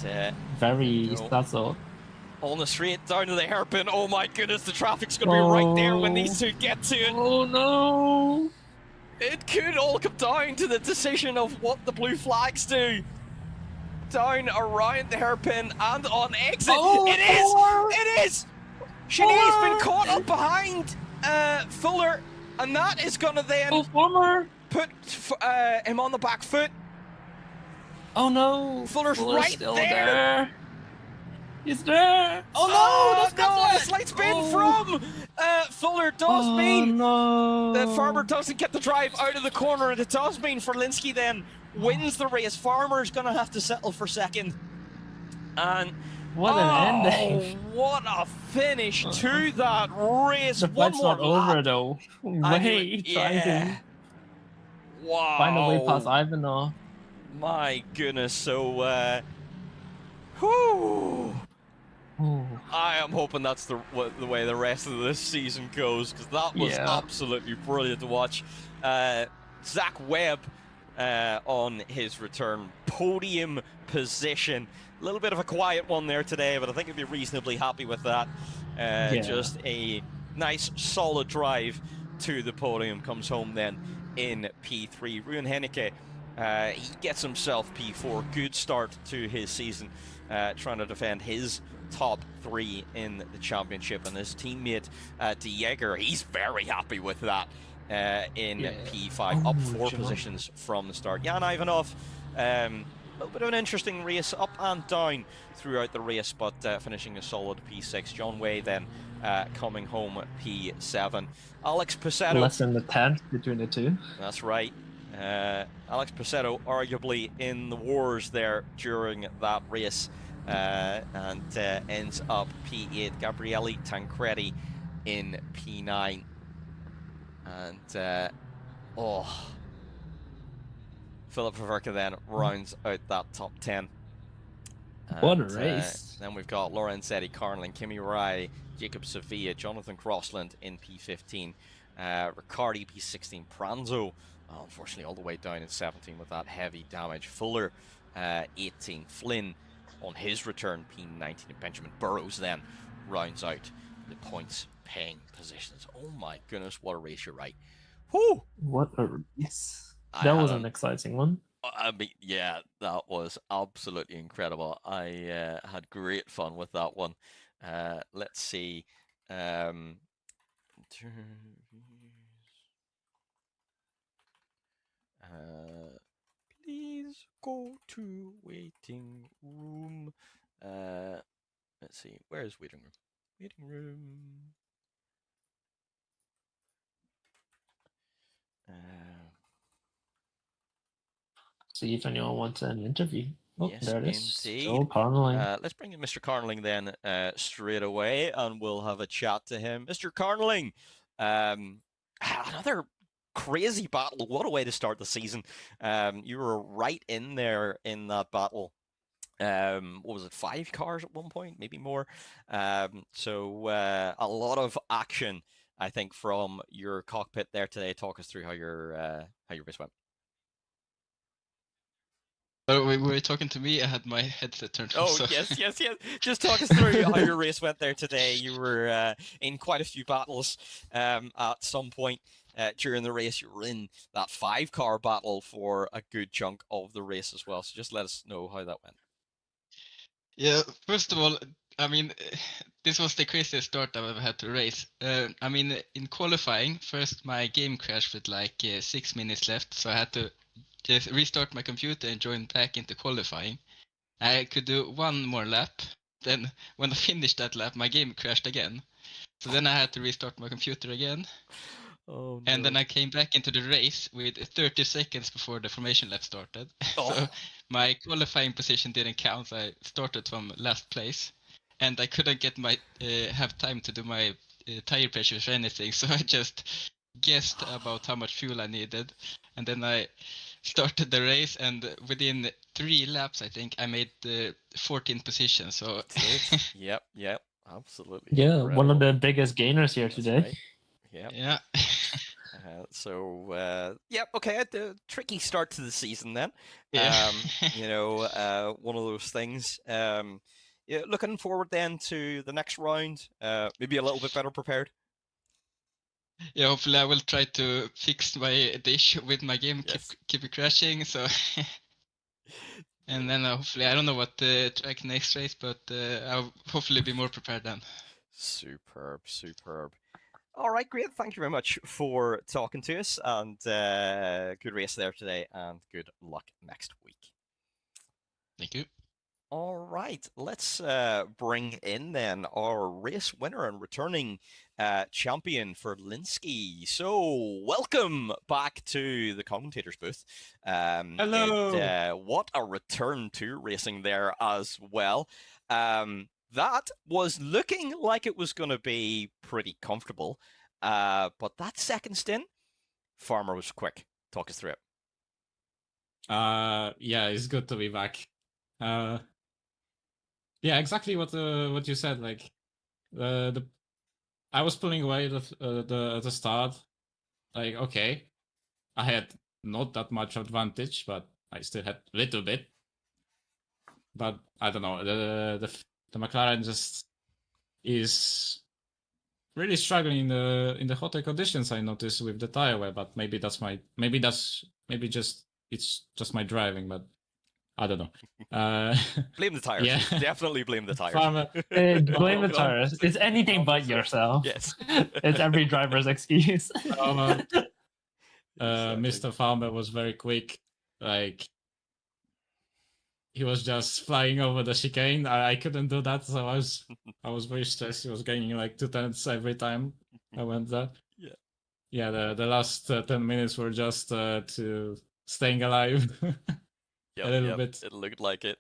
Speaker 1: And
Speaker 2: very startled.
Speaker 1: On the straight down to the hairpin. Oh my goodness, the traffic's going to be right there when these two get to it.
Speaker 2: Oh no!
Speaker 1: It could all come down to the decision of what the blue flags do. Down around the hairpin and on exit.
Speaker 2: Oh,
Speaker 1: it is! It is! Shani's been caught up behind Fuller, and that is going to then put him on the back foot.
Speaker 2: Oh no!
Speaker 1: Fuller's right
Speaker 2: still
Speaker 1: there.
Speaker 2: He's there! Oh no!
Speaker 1: No! A slight spin from Fuller does mean that Farmer doesn't get the drive out of the corner, and it does mean Ferlinski then wins the race. Farmer's gonna have to settle for second. And
Speaker 2: what an ending!
Speaker 1: What a finish to that race!
Speaker 2: The fight's not over
Speaker 1: lap.
Speaker 2: though. Wait, trying to find a way past Ivanov.
Speaker 1: My goodness! So, whew. I am hoping that's the way the rest of this season goes, because that was absolutely brilliant to watch. Zach Webb on his return, podium position. A little bit of a quiet one there today, but I think he'd be reasonably happy with that. Just a nice, solid drive to the podium. Comes home then in P3. Ruben Henneke, he gets himself P4. Good start to his season, trying to defend his top 3 in the championship, and his teammate De Jager, he's very happy with that in P5, up 4 positions from the start. Jan Ivanov, a little bit of an interesting race, up and down throughout the race, but finishing a solid P6. John Way then coming home P7. Alex Pacetto,
Speaker 2: less than the 10th between the two.
Speaker 1: That's right. Alex Pacetto arguably in the wars there during that race. And ends up P8. Gabriele Tancredi in P9. And Philip Faverka then rounds out that top 10. And,
Speaker 2: what a race.
Speaker 1: Then we've got Lorenzetti, Carnlin, Kimi Rai, Jacob Sevilla, Jonathan Crossland in P15, Riccardi P16, Pranzo, unfortunately all the way down in 17 with that heavy damage. Fuller 18, Flynn on his return P19, and Benjamin Burrows then rounds out the points paying positions. Oh my goodness, what a race, you're right. Whew!
Speaker 2: What a race. That was an exciting one.
Speaker 1: I mean, yeah, that was absolutely incredible. I had great fun with that one. Let's see. Please go to waiting room. Let's see. Where is waiting room? Waiting room.
Speaker 2: See if anyone wants an interview. Oh,
Speaker 1: yes,
Speaker 2: there it is.
Speaker 1: indeed.
Speaker 2: Oh, Carnling.
Speaker 1: Let's bring in Mr. Carnling then straight away, and we'll have a chat to him. Mr. Carnling, another crazy battle. What a way to start the season. You were right in there in that battle. What was it, 5 cars at one point, maybe more? So a lot of action, I think, from your cockpit there today. Talk us through how your race went.
Speaker 3: Oh, were you talking to me? I had my headset turned on.
Speaker 1: Oh, yes. Just talk us through how your race went there today. You were in quite a few battles at some point during the race. You were in that 5-car battle for a good chunk of the race as well. So just let us know how that went.
Speaker 3: Yeah, first of all, I mean, this was the craziest start I've ever had to race. I mean, in qualifying, first my game crashed with like 6 minutes left, so I had to just restart my computer and join back into qualifying. I could do one more lap. Then when I finished that lap, my game crashed again. So then I had to restart my computer again.
Speaker 1: Oh, no.
Speaker 3: And then I came back into the race with 30 seconds before the formation lap started. So
Speaker 1: Oh.
Speaker 3: my qualifying position didn't count. So I started from last place, and I couldn't get my have time to do my tire pressures or anything. So I just guessed about how much fuel I needed, and then I started the race. And within 3 laps, I think I made the 14th position. So
Speaker 1: Yep, absolutely.
Speaker 2: Yeah, one of
Speaker 1: incredible.
Speaker 2: the biggest gainers here
Speaker 1: That's
Speaker 2: today.
Speaker 1: right. Yep.
Speaker 3: yeah.
Speaker 1: Yep, okay, a tricky start to the season then.
Speaker 3: Yeah.
Speaker 1: One of those things. Yeah, looking forward then to the next round, maybe a little bit better prepared.
Speaker 3: Yeah, hopefully I will try to fix the issue with my game
Speaker 1: Yes.
Speaker 3: keep crashing. So, and then hopefully I don't know what the track next race, but I'll hopefully be more prepared then.
Speaker 1: Superb. All right, great. Thank you very much for talking to us, and good race there today, and good luck next week.
Speaker 3: Thank you.
Speaker 1: All right, let's bring in then our race winner and returning champion for Linsky. So, welcome back to the commentator's booth.
Speaker 4: Hello.
Speaker 1: What a return to racing there as well. That was looking like it was going to be pretty comfortable, but that second stint, Farmer was quick. Talk us through it.
Speaker 4: Yeah, it's good to be back. Yeah, exactly what you said. Like, I was pulling away the start. Like, okay, I had not that much advantage, but I still had a little bit. But I don't know. The McLaren just is really struggling in the hotter conditions. I noticed with the tire wear, but maybe it's just my driving, but I don't know.
Speaker 1: Blame the tires.
Speaker 4: Yeah.
Speaker 1: Definitely blame the tires.
Speaker 4: Farmer,
Speaker 2: Blame the tires. It's anything but yourself.
Speaker 1: Yes.
Speaker 2: It's every driver's excuse.
Speaker 1: Exactly.
Speaker 4: Mr. Farmer was very quick. Like, he was just flying over the chicane. I couldn't do that, so I was very stressed. He was gaining like 2 tenths every time I went there. Yeah. The last 10 minutes were just to staying alive.
Speaker 1: Yep,
Speaker 4: a little bit.
Speaker 1: It looked like it,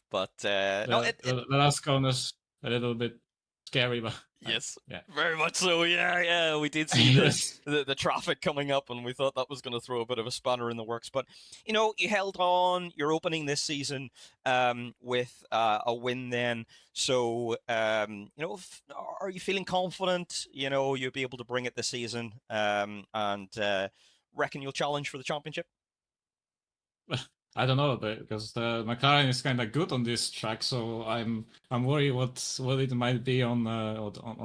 Speaker 1: but
Speaker 4: the last corner's a little bit scary, but
Speaker 1: yes,
Speaker 4: yeah,
Speaker 1: very much so. Yeah, we did see the traffic coming up, and we thought that was going to throw a bit of a spanner in the works. But you held on. You're opening this season with a win. Then, so are you feeling confident? You'll be able to bring it this season, and reckon you'll challenge for the championship.
Speaker 4: I don't know, because the McLaren is kind of good on this track, so I'm worried what it might be on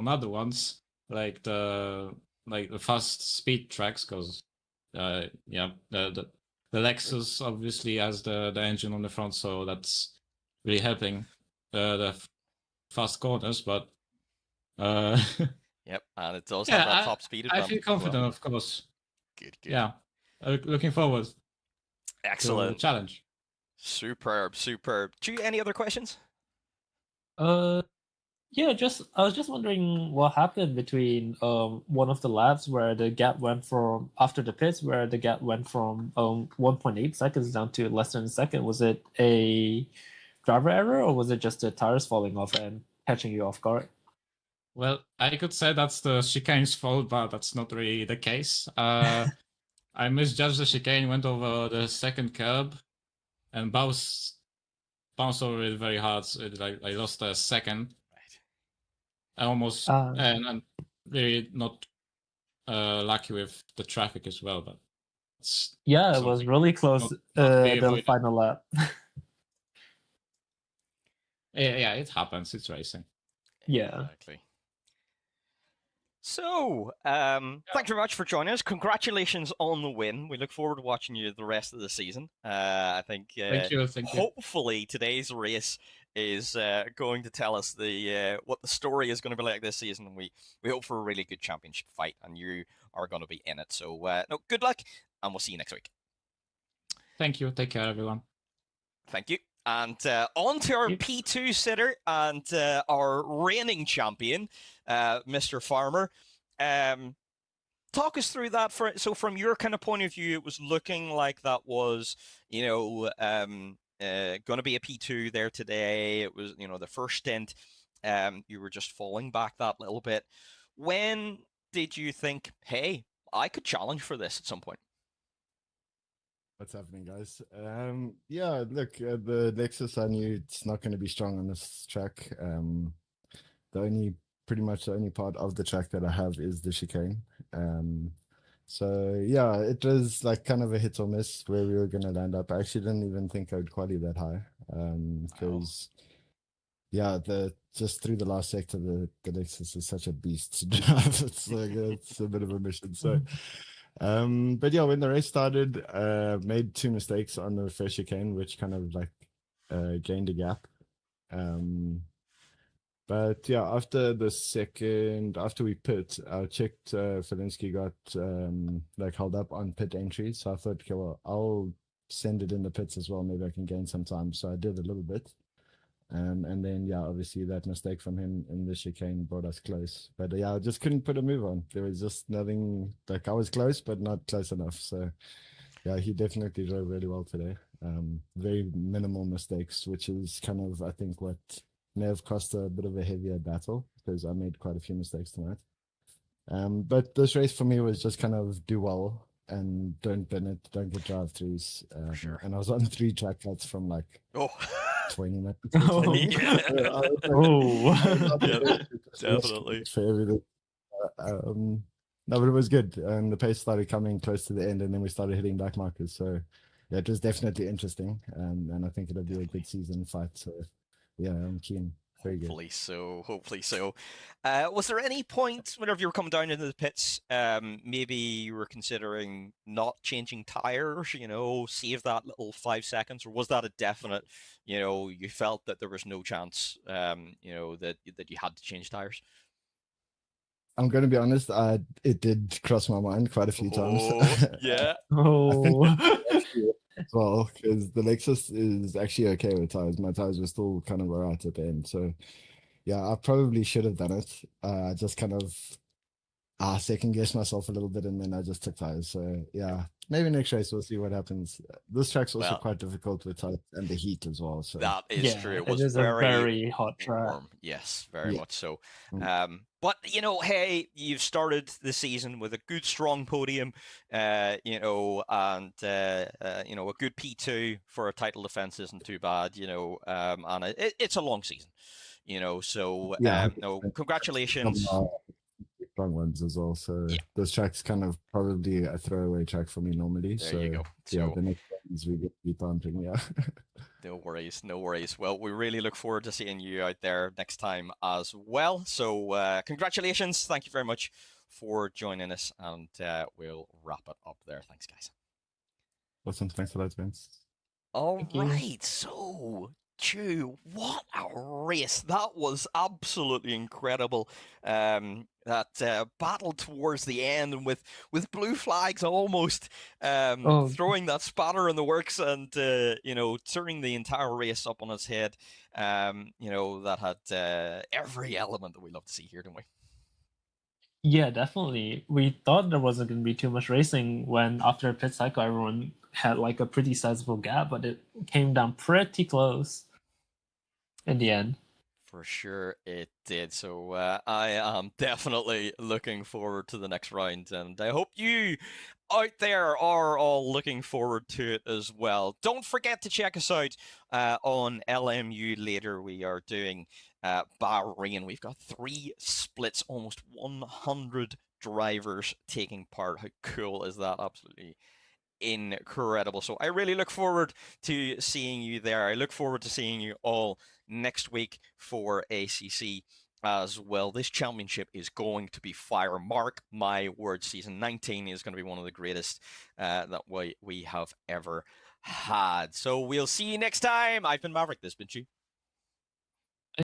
Speaker 4: other ones, like the fast speed tracks, because the Lexus obviously has the engine on the front, so that's really helping the fast corners. But
Speaker 1: yep, and it does have that top speed advantage.
Speaker 4: I feel confident, of course.
Speaker 1: Good.
Speaker 4: Yeah, looking forward.
Speaker 1: Excellent
Speaker 4: challenge.
Speaker 1: Superb. Do you any other questions?
Speaker 2: Yeah, I was just wondering what happened between one of the laps where the gap went from after the pits, where the gap went from 1.8 seconds down to less than a second. Was it a driver error, or was it just the tires falling off and catching you off guard?
Speaker 4: Well, I could say that's the chicane's fault, but that's not really the case. I misjudged the chicane, went over the second curb, and bounced over it very hard. So I lost a second.
Speaker 1: Right.
Speaker 4: I almost and I'm really not lucky with the traffic as well. But
Speaker 2: it was really close. The final lap.
Speaker 4: Yeah, it happens. It's racing.
Speaker 2: Yeah.
Speaker 1: Exactly. So, thank you very much for joining us. Congratulations on the win. We look forward to watching you the rest of the season. I think
Speaker 4: thank you.
Speaker 1: Hopefully today's race is going to tell us the what the story is going to be like this season. We hope for a really good championship fight, and you are going to be in it. So no, good luck, and we'll see you next week.
Speaker 4: Thank you. Take care, everyone.
Speaker 1: Thank you. And on to our P2 sitter and our reigning champion, Mr. Farmer. Talk us through that. So from your kind of point of view, it was looking like that was, going to be a P2 there today. It was, the first stint. You were just falling back that little bit. When did you think, hey, I could challenge for this at some point?
Speaker 5: What's happening, guys? Yeah, look, the Lexus, I knew it's not going to be strong on this track. Pretty much the only part of the track that I have is the chicane. So yeah, it was like kind of a hit or miss where we were going to land up. I actually didn't even think I would qualify that high, because just through the last sector, the Lexus is such a beast to drive. It's a bit of a mission. So. But yeah, when the race started, made 2 mistakes on the first chicane, which kind of like gained a gap. But yeah, after we pit, I checked Felinski got like held up on pit entry. So I thought, okay, well, I'll send it in the pits as well. Maybe I can gain some time. So I did a little bit. And then, yeah, obviously that mistake from him in the chicane brought us close. But yeah, I just couldn't put a move on. There was just nothing, like I was close, but not close enough. So yeah, he definitely drove really well today. Very minimal mistakes, which is kind of, I think, what may have cost a bit of a heavier battle, because I made quite a few mistakes tonight. But this race for me was just kind of do well and don't bin it, don't get drive-throughs.
Speaker 1: Sure.
Speaker 5: And I was on 3 track cuts from like 20 minutes.
Speaker 2: Oh,
Speaker 1: yeah. Definitely.
Speaker 5: For everything. No, but it was good. And the pace started coming close to the end, and then we started hitting back markers. So yeah, it was definitely interesting. And I think it'll be a good season fight. So yeah, I'm keen. Very good.
Speaker 1: Hopefully so. Was there any point whenever you were coming down into the pits, maybe you were considering not changing tires, save that little 5 seconds, or was that a definite, you felt that there was no chance, that you had to change tires?
Speaker 5: I'm going to be honest, it did cross my mind quite a few times.
Speaker 1: Yeah.
Speaker 5: Well, because the Lexus is actually okay with tires. My tires were still kind of alright at the end. So yeah, I probably should have done it. I just kind of second guessed myself a little bit, and then I just took tires. So yeah, maybe next race we'll see what happens. This track's also quite difficult with tires and the heat as well. So
Speaker 1: that is true. It was
Speaker 2: a very hot track.
Speaker 1: Warm. Yes, very much so. But hey, you've started the season with a good, strong podium, and a good P2 for a title defense isn't too bad, and it's a long season, So congratulations.
Speaker 5: Strong ones as well. So this track's kind of probably a throwaway track for me normally.
Speaker 1: There you go.
Speaker 5: Yeah, the next ones we get to be pumping. Yeah.
Speaker 1: No worries. Well, we really look forward to seeing you out there next time as well. So congratulations. Thank you very much for joining us, and we'll wrap it up there. Thanks, guys.
Speaker 5: Awesome. Thanks a lot, Vince.
Speaker 1: All right. So, Chew, what a race. That was absolutely incredible. That battle towards the end, and with blue flags almost throwing that spatter in the works, and turning the entire race up on its head. That had every element that we love to see here, don't we?
Speaker 2: Yeah, definitely. We thought there wasn't going to be too much racing when after pit cycle everyone had like a pretty sizable gap, but it came down pretty close in the end.
Speaker 1: For sure it did. So I am definitely looking forward to the next round, and I hope you out there are all looking forward to it as well. Don't forget to check us out on LMU later. We are doing Bahrain. We've got 3 splits, almost 100 drivers taking part. How cool is that? Absolutely incredible. So I really look forward to seeing you there. I look forward to seeing you all next week for ACC as well. This championship is going to be fire. Mark my words, season 19 is going to be one of the greatest that we have ever had. So we'll see you next time. I've been Maverick. This has been Chew.